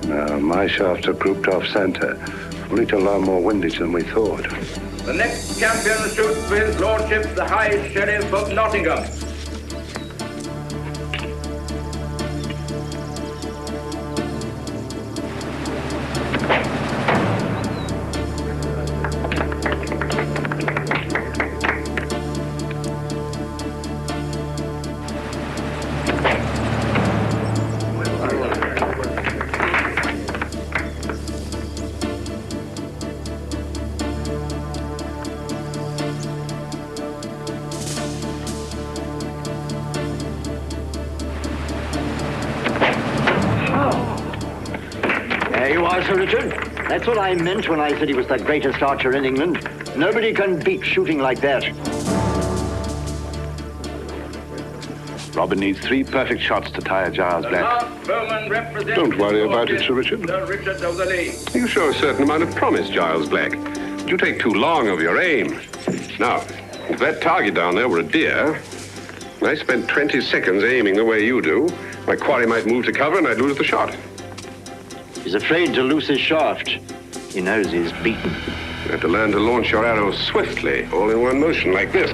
No, my shafts are grouped off center. Only to allow more windage than we thought. The next champion shoots for his lordship, the High Sheriff of Nottingham. There you are, Sir Richard. That's what I meant when I said he was the greatest archer in England. Nobody can beat shooting like that. Robin needs 3 perfect shots to tire Giles The Black. last bowman represents Don't worry his about it, lordship, Sir Richard. Sir Richard of the Lee. You show a certain amount of promise, Giles Black. But you take too long of your aim. Now, if that target down there were a deer, and I spent 20 seconds aiming the way you do, my quarry might move to cover and I'd lose the shot. He's afraid to loose his shaft. He knows he's beaten. You have to learn to launch your arrow swiftly, all in one motion, like this.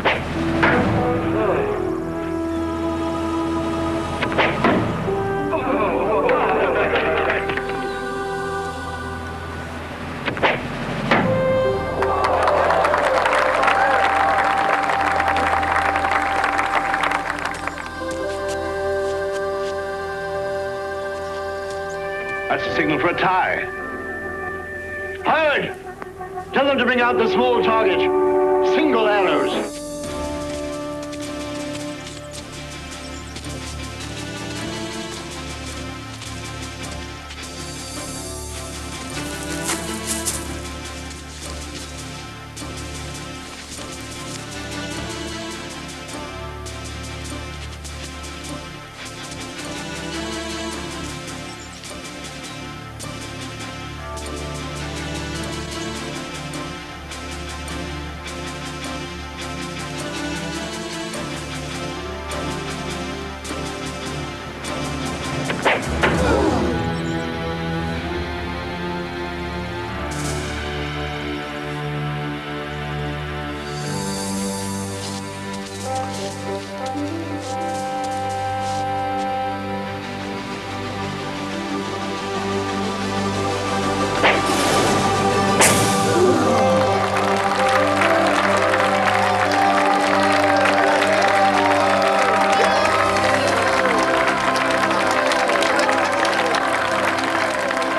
That's a signal for a tie. Howard! Tell them to bring out the small target. Single arrows.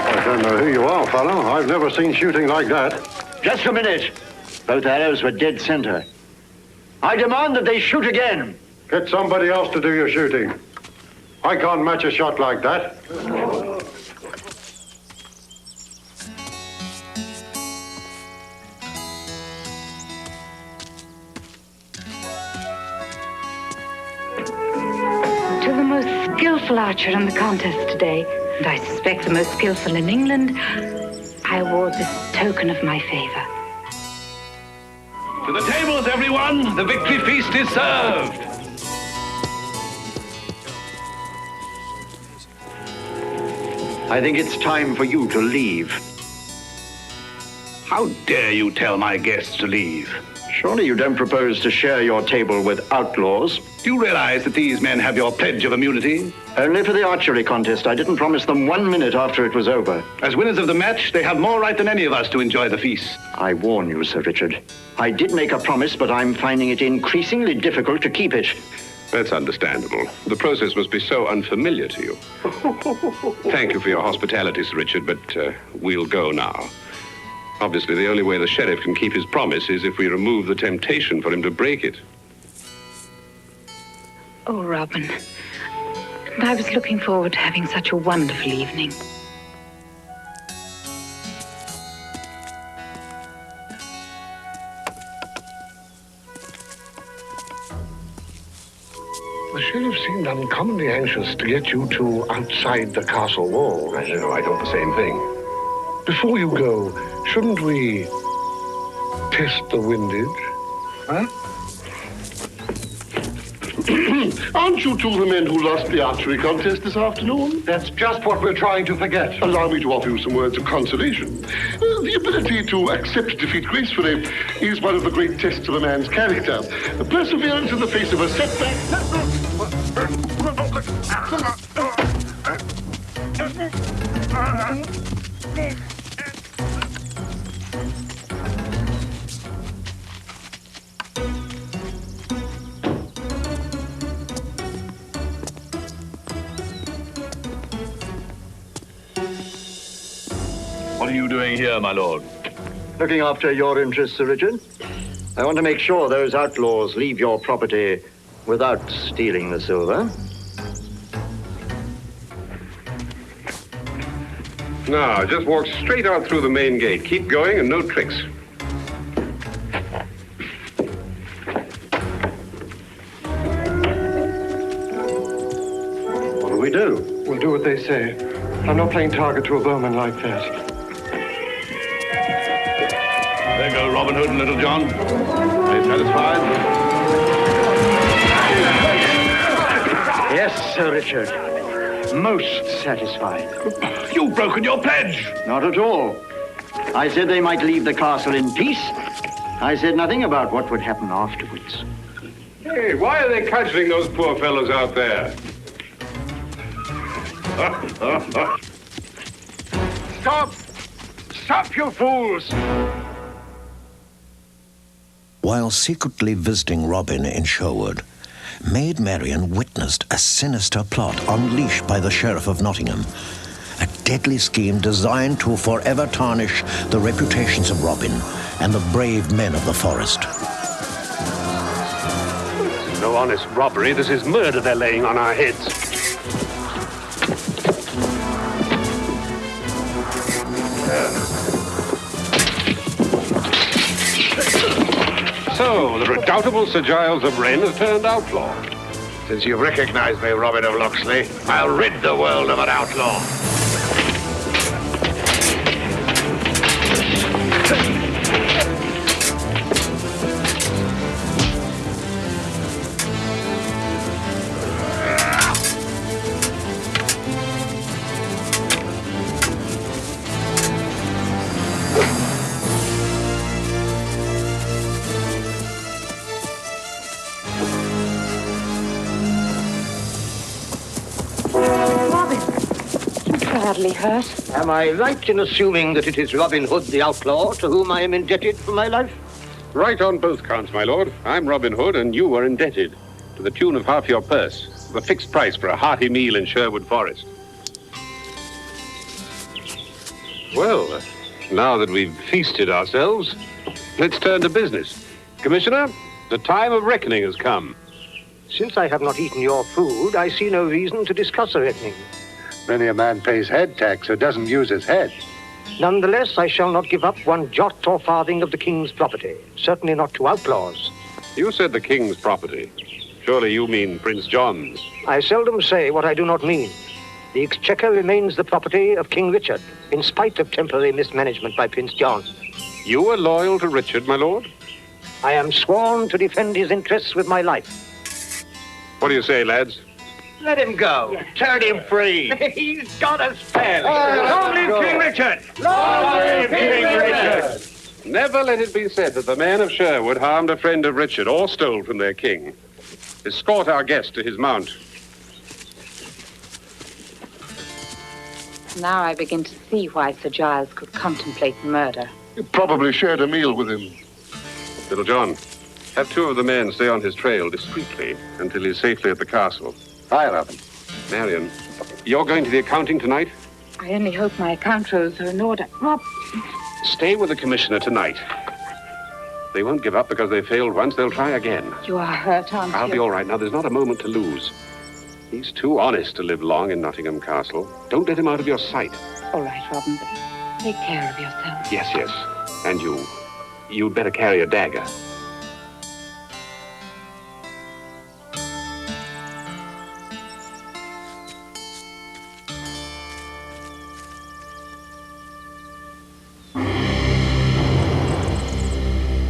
I don't know who you are, fellow. I've never seen shooting like that. Just a minute. Both arrows were dead center. I demand that they shoot again. Get somebody else to do your shooting. I can't match a shot like that. To the most skillful archer in the contest today, and I suspect the most skillful in England, I award this token of my favor. To the tables, everyone! The victory feast is served! I think it's time for you to leave. How dare you tell my guests to leave? Surely you don't propose to share your table with outlaws? Do you realize that these men have your pledge of immunity? Only for the archery contest. I didn't promise them 1 minute after it was over. As winners of the match, they have more right than any of us to enjoy the feast. I warn you, Sir Richard. I did make a promise, but I'm finding it increasingly difficult to keep it. That's understandable. The process must be so unfamiliar to you. Thank you for your hospitality, Sir Richard, but we'll go now. Obviously, the only way the sheriff can keep his promise is if we remove the temptation for him to break it. Oh, Robin. And I was looking forward to having such a wonderful evening. The sheriff seemed uncommonly anxious to get you two outside the castle wall. I know, I thought the same thing. Before you go, shouldn't we test the windage? Huh? Aren't you two the men who lost the archery contest this afternoon? That's just what we're trying to forget. Allow me to offer you some words of consolation. The ability to accept defeat gracefully is one of the great tests of a man's character. Perseverance in the face of a setback. What are you doing here, my lord? Looking after your interests, Sir Richard. I want to make sure those outlaws leave your property without stealing the silver. Now, just walk straight out through the main gate. Keep going and no tricks. What do we do? We'll do what they say. I'm not playing target to a bowman like that. There go Robin Hood and Little John. Are you satisfied? Yes, Sir Richard. Most satisfied. You've broken your pledge. Not at all. I said they might leave the castle in peace. I said nothing about what would happen afterwards. Hey, why are they cudgeling those poor fellows out there? Stop! Stop, you fools! While secretly visiting Robin in Sherwood, Maid Marian witnessed a sinister plot unleashed by the Sheriff of Nottingham. A deadly scheme designed to forever tarnish the reputations of Robin and the brave men of the forest. This is no honest robbery. This is murder they're laying on our heads. So, the redoubtable Sir Giles of Wren has turned outlaw. Since you've recognized me, Robin of Locksley, I'll rid the world of an outlaw. badly hurt. Am I right in assuming that it is Robin Hood the outlaw to whom I am indebted for my life? Right on both counts, my lord. I'm Robin Hood, and you are indebted to the tune of half your purse, the fixed price for a hearty meal in Sherwood Forest. Well, now that we've feasted ourselves, let's turn to business. Commissioner, the time of reckoning has come. Since I have not eaten your food, I see no reason to discuss a reckoning. Many a man pays head tax who doesn't use his head. Nonetheless, I shall not give up one jot or farthing of the king's property. Certainly not to outlaws. You said the king's property. Surely you mean Prince John's. I seldom say what I do not mean. The exchequer remains the property of King Richard, in spite of temporary mismanagement by Prince John. You are loyal to Richard, my lord? I am sworn to defend his interests with my life. What do you say, lads? Let him go. Turn him free. He's got us fairly. Long live King Richard! Long live King Richard! Never let it be said that the men of Sherwood harmed a friend of Richard or stole from their king. Escort our guest to his mount. Now I begin to see why Sir Giles could contemplate murder. You probably shared a meal with him. Little John, have two of the men stay on his trail discreetly until he's safely at the castle. Aye, Robin. Marion, you're going to the accounting tonight? I only hope my account rolls are in order. Rob. Stay with the commissioner tonight. They won't give up because they failed once. They'll try again. You are hurt, aren't you? I'll be all right now. There's not a moment to lose. He's too honest to live long in Nottingham Castle. Don't let him out of your sight. All right, Robin, but take care of yourself. Yes, yes. And you. You'd better carry a dagger.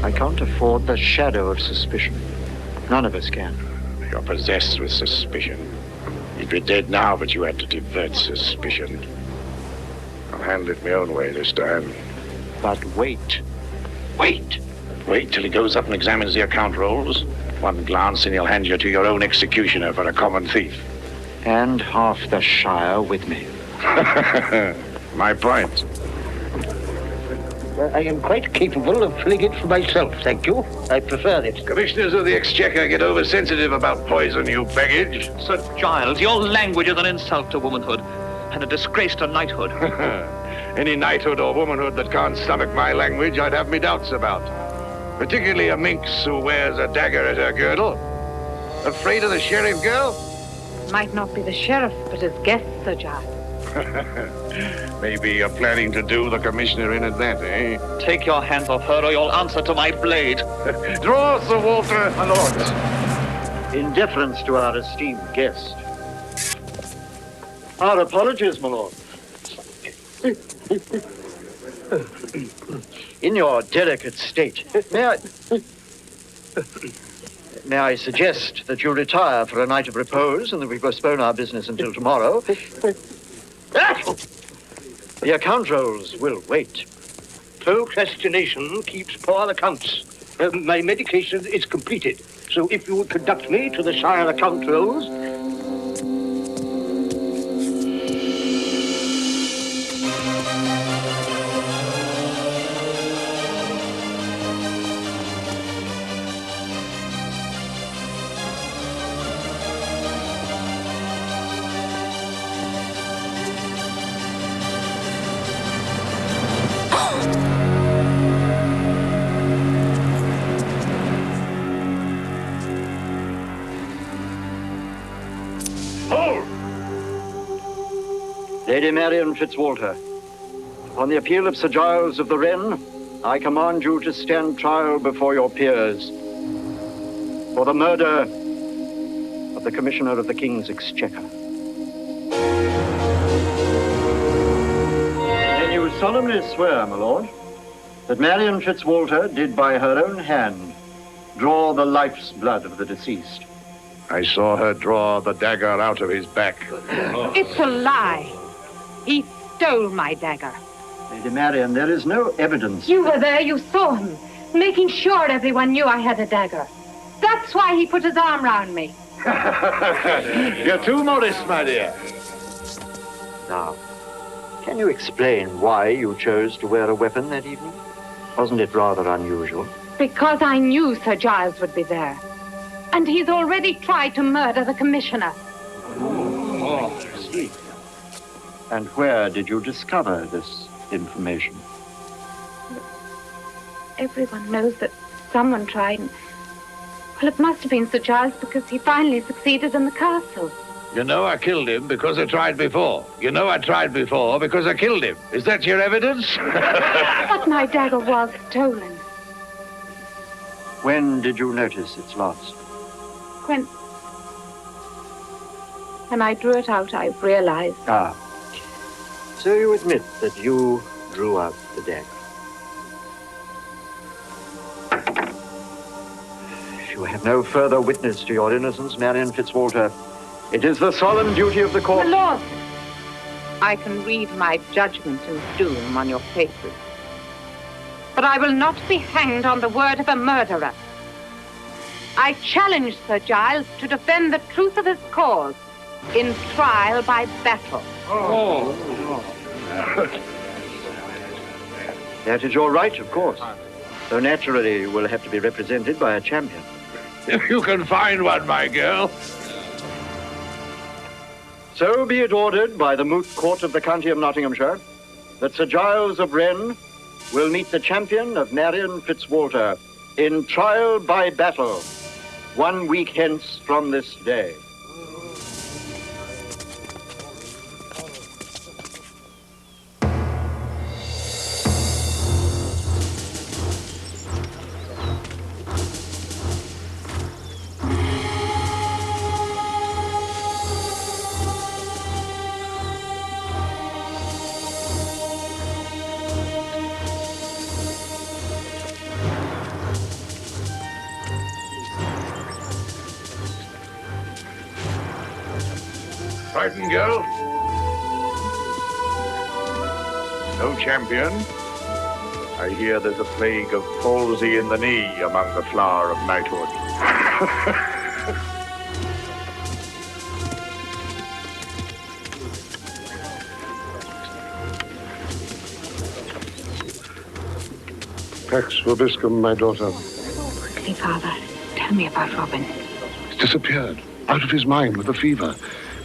I can't afford the shadow of suspicion. None of us can. You're possessed with suspicion. You'd be dead now, but you had to divert suspicion. I'll handle it my own way this time. But wait. Wait! Wait till he goes up and examines the account rolls. One glance and he'll hand you to your own executioner for a common thief. And half the Shire with me. My point. I am quite capable of filling it for myself, thank you. I prefer it. Commissioners of the Exchequer get oversensitive about poison, you baggage. Sir Giles, your language is an insult to womanhood and a disgrace to knighthood. Any knighthood or womanhood that can't stomach my language, I'd have me doubts about. Particularly a minx who wears a dagger at her girdle. Afraid of the sheriff girl? Might not be the sheriff, but his guest, Sir Giles. Maybe you're planning to do the commissioner in at that, eh? Take your hands off her or you'll answer to my blade. Draw, Sir Walter. My lord, in deference to our esteemed guest. Our apologies, my lord. In your delicate state, may I suggest that you retire for a night of repose and that we postpone our business until tomorrow? The account rolls will wait. Procrastination keeps poor accounts. My medication is completed, so if you would conduct me to the Shire account rolls. Lady Marion Fitzwalter, on the appeal of Sir Giles of the Wren, I command you to stand trial before your peers for the murder of the Commissioner of the King's Exchequer. Then you solemnly swear, my lord, that Marion Fitzwalter did by her own hand draw the life's blood of the deceased. I saw her draw the dagger out of his back. It's a lie. He stole my dagger. Lady Marion, there is no evidence. You were there, you saw him, making sure everyone knew I had a dagger. That's why he put his arm round me. You're too modest, my dear. Now, Can you explain why you chose to wear a weapon that evening? Wasn't it rather unusual? Because I knew Sir Giles would be there. And he's already tried to murder the commissioner. And where did you discover this information? Everyone knows that someone tried. Well, it must have been Sir Giles because he finally succeeded in the castle. You know I killed him because I tried before. You know I tried before because I killed him. Is that your evidence? But my dagger was stolen. When did you notice its loss? When I drew it out, I realized. Ah. So you admit that you drew out the dagger. You have no further witness to your innocence, Marion Fitzwalter. It is the solemn duty of the court. My lord, I can read my judgment and doom on your faces. But I will not be hanged on the word of a murderer. I challenge Sir Giles to defend the truth of his cause in trial by battle. That is your right, of course. Though naturally you will have to be represented by a champion. If you can find one, my girl. So be it ordered by the moot court of the county of Nottinghamshire that Sir Giles of Wren will meet the champion of Marion Fitzwalter in trial by battle 1 week hence from this day. Frightened girl? No champion? I hear there's a plague of palsy in the knee among the flower of knighthood. Pax Vobiscum, my daughter. Quickly, Father, tell me about Robin. He's disappeared, out of his mind with the fever.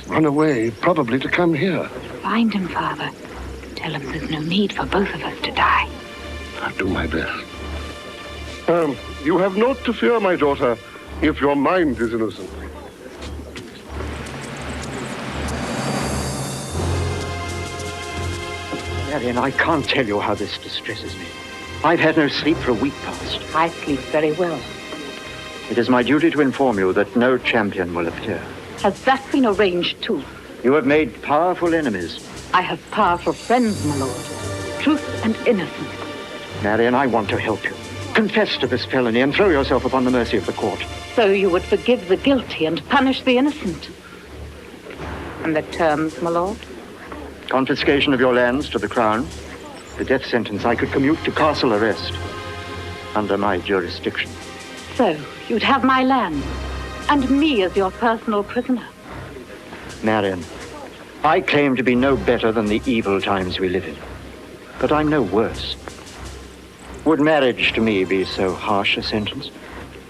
Run away, probably to come here. Find him, Father. Tell him there's no need for both of us to die. I'll do my best. You have naught to fear, my daughter, if your mind is innocent. Marion, I can't tell you how this distresses me. I've had no sleep for a week past. I sleep very well. It is my duty to inform you that no champion will appear. Has that been arranged too? You have made powerful enemies. I have powerful friends, my lord. Truth and innocence. Marion, I want to help you. Confess to this felony and throw yourself upon the mercy of the court. So you would forgive the guilty and punish the innocent. And the terms, my lord? Confiscation of your lands to the crown. The death sentence I could commute to castle arrest. Under my jurisdiction. So, you'd have my land. And me as your personal prisoner. Marion, I claim to be no better than the evil times we live in. But I'm no worse. Would marriage to me be so harsh a sentence?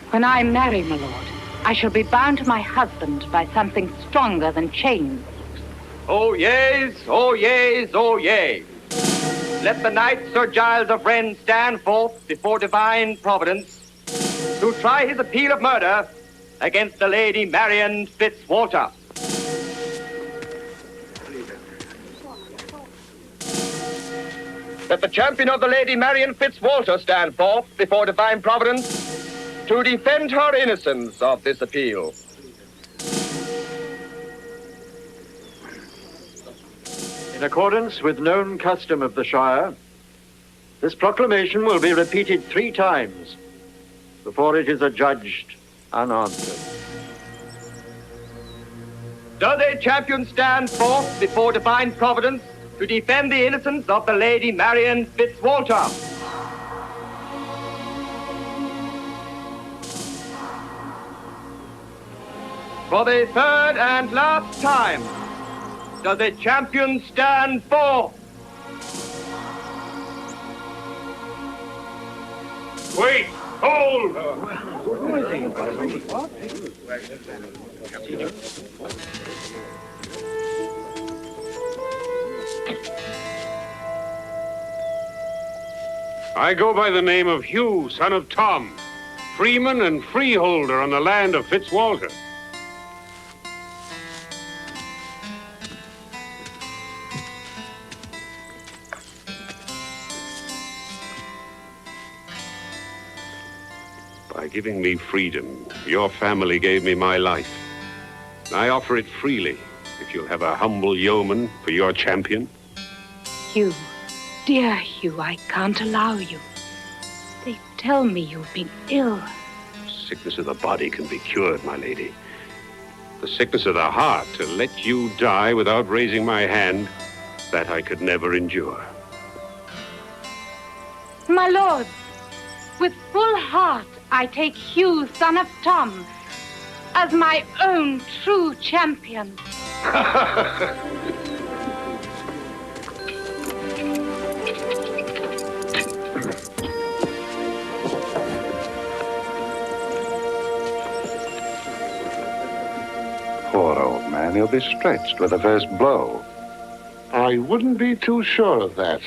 When I marry, my lord, I shall be bound to my husband by something stronger than chains. Oh, yeas, oh, yeas, oh, yea. Let the knight Sir Giles of Wren stand forth before divine providence to try his appeal of murder against the Lady Marion Fitzwalter. Let the champion of the Lady Marion Fitzwalter stand forth before divine providence to defend her innocence of this appeal. In accordance with known custom of the Shire, this proclamation will be repeated 3 times before it is adjudged unanswered. Does a champion stand forth before divine providence to defend the innocence of the Lady Marion Fitzwalter? For the 3rd and last time, does a champion stand forth? Wait! Hold! I go by the name of Hugh, son of Tom, freeman and freeholder on the land of Fitzwalter. By giving me freedom, your family gave me my life. I offer it freely, if you'll have a humble yeoman for your champion. Hugh, dear Hugh, I can't allow you. They tell me you've been ill. Sickness of the body can be cured, my lady. The sickness of the heart, to let you die without raising my hand, that I could never endure. My lord, with full heart, I take Hugh, son of Tom, as my own true champion. Poor old man, he'll be stretched with the first blow. I wouldn't be too sure of that.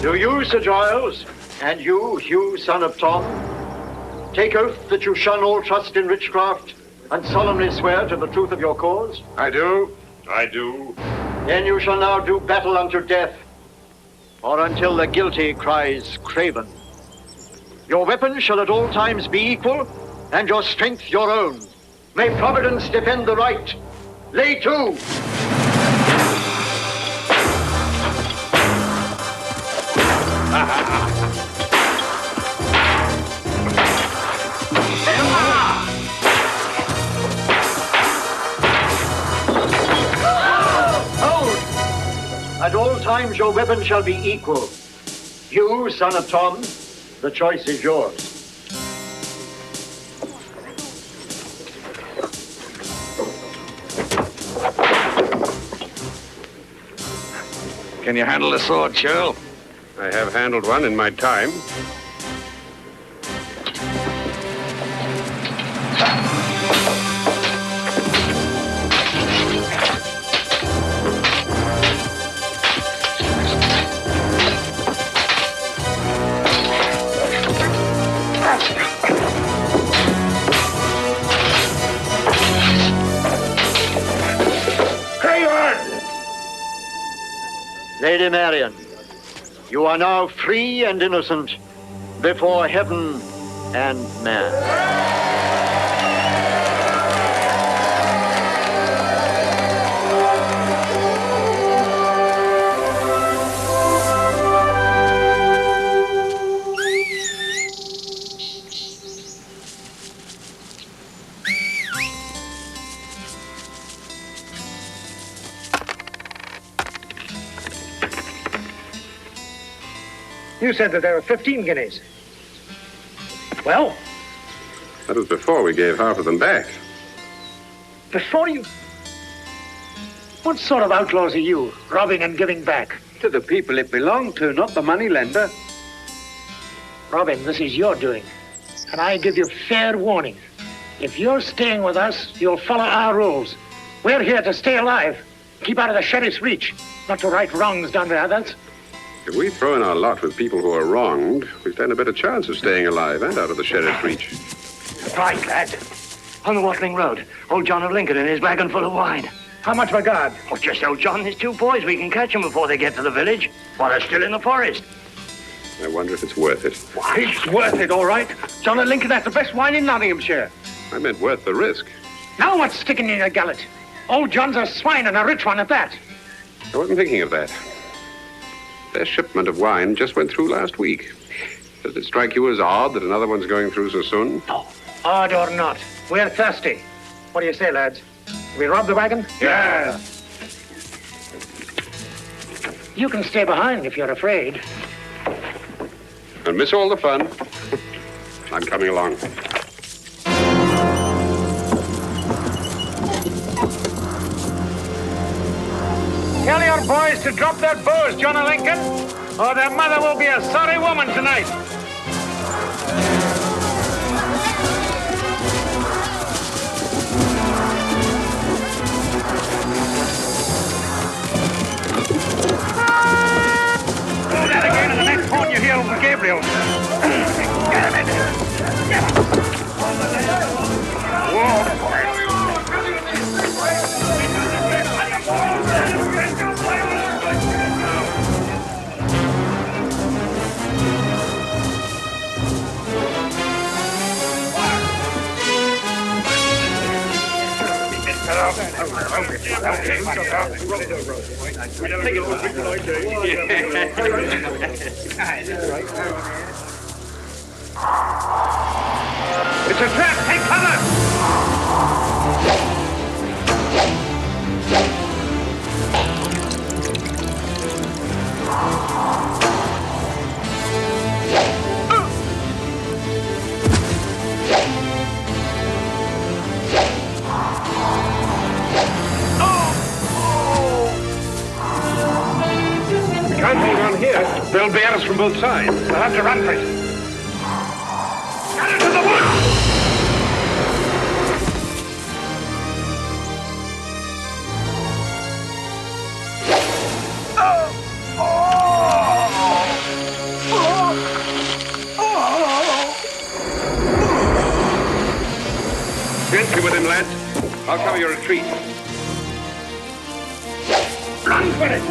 Do you, Sir Giles, and you, Hugh, son of Tom, take oath that you shun all trust in witchcraft and solemnly swear to the truth of your cause? I do. I do. Then you shall now do battle unto death, or until the guilty cries craven. Your weapons shall at all times be equal, and your strength your own. May Providence defend the right. Lay to! Hold! At all times your weapon shall be equal. You, son of Tom, the choice is yours. Can you handle a sword, Churl? I have handled one in my time. Lady Marian, you are now free and innocent before heaven and man. You said that there were 15 guineas. Well? That was before we gave half of them back. Before you... What sort of outlaws are you, robbing and giving back? To the people it belonged to, not the moneylender. Robin, this is your doing. And I give you fair warning. If you're staying with us, you'll follow our rules. We're here to stay alive. Keep out of the sheriff's reach, not to right wrongs done to others. If we throw in our lot with people who are wronged, we stand a better chance of staying alive and out of the sheriff's reach. Right, lad. On the Watling Road, old John of Lincoln and his wagon full of wine. How much for guard? Oh, just old John and his 2 boys. We can catch them before they get to the village, while they're still in the forest. I wonder if it's worth it. Why, it's worth it, all right. John of Lincoln has the best wine in Nottinghamshire. I meant worth the risk. Now what's sticking in your gullet? Old John's a swine and a rich one at that. I wasn't thinking of that. Their shipment of wine just went through last week. Does it strike you as odd that another one's going through so soon? No. Odd or not, we're thirsty. What do you say, lads? We rob the wagon? Yeah. You can stay behind if you're afraid. And miss all the fun. I'm coming along. Tell your boys to drop their bows, John o' Lincoln, or their mother will be a sorry woman tonight. Do that again, and the next horn you hear will be Gabriel. It's a trap! Take cover! We can't hold on here. They'll bear us from both sides. We'll have to run for it. Get into the woods! Gently with him, lads. I'll cover your retreat. Run for it!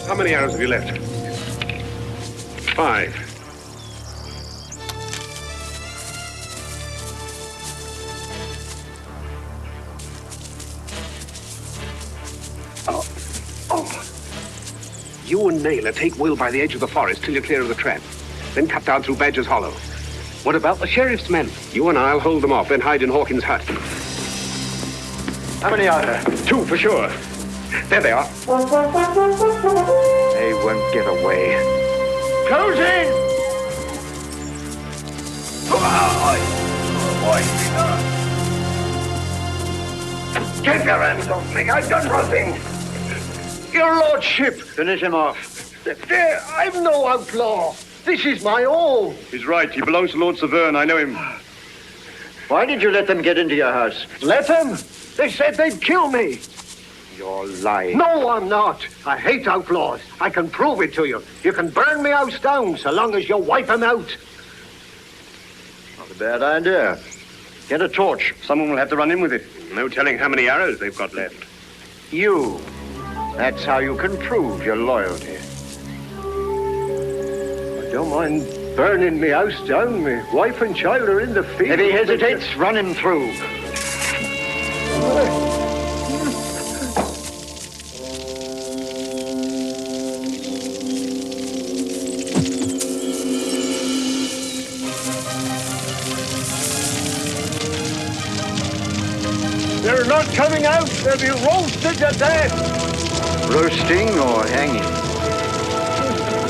How many arrows have you left? 5. You and Naylor take Will by the edge of the forest till you're clear of the trap. Then cut down through Badger's Hollow. What about the sheriff's men? You and I'll hold them off, then hide in Hawkins' hut. How many are there? 2 for sure. There they are. They won't get away. Close in! Get your hands off me. I've done nothing. Your lordship. Finish him off. I'm no outlaw. This is my own. He's right. He belongs to Lord Severn. I know him. Why did you let them get into your house? Let them? They said they'd kill me. You're lying. No, I'm not. I hate outlaws. I can prove it to you. You can burn me house down so long as you wipe them out. Not a bad idea. Get a torch. Someone will have to run in with it. No telling how many arrows they've got left. You. That's how you can prove your loyalty. I don't mind burning me house down. My wife and child are in the field. If he hesitates, run him through. They're not coming out. They'll be roasted to death. Roasting or hanging?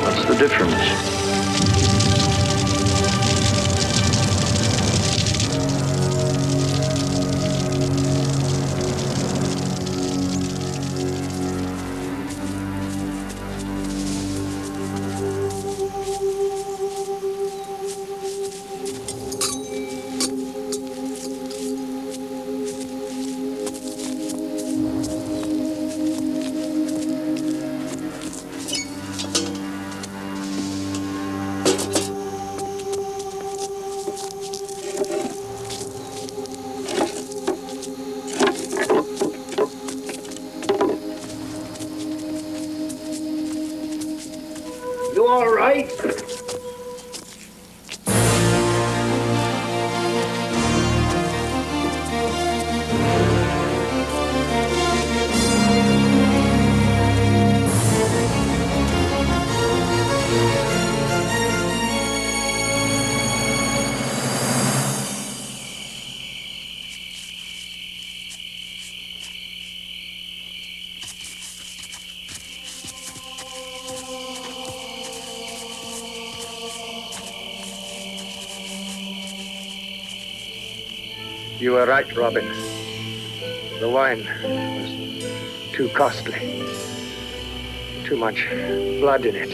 What's the difference? You all right? You were right, Robin. The wine was too costly. Too much blood in it.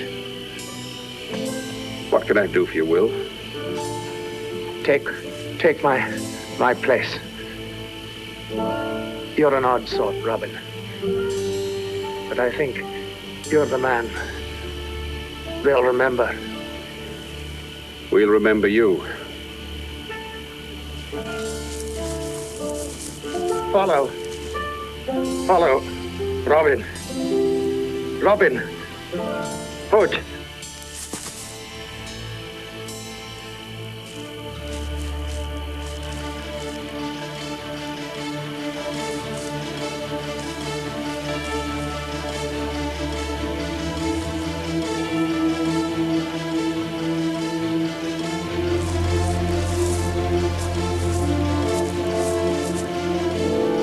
What can I do for you, Will? Take my place. You're an odd sort, Robin. But I think you're the man they'll remember. We'll remember you. Follow, Robin. Robin Hood.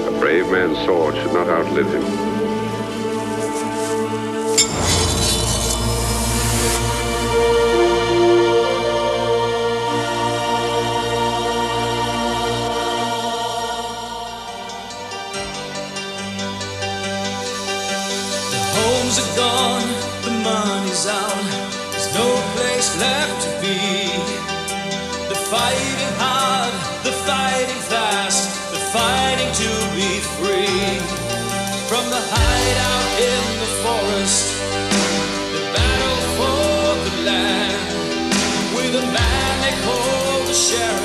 A brave man's sword should not outlive him. Homes are gone, the money's out, there's no place left to be. They're fighting hard, they're fighting fast, they're fighting to be free. From the hideout in the forest, the battle for the land, with a man they call the sheriff.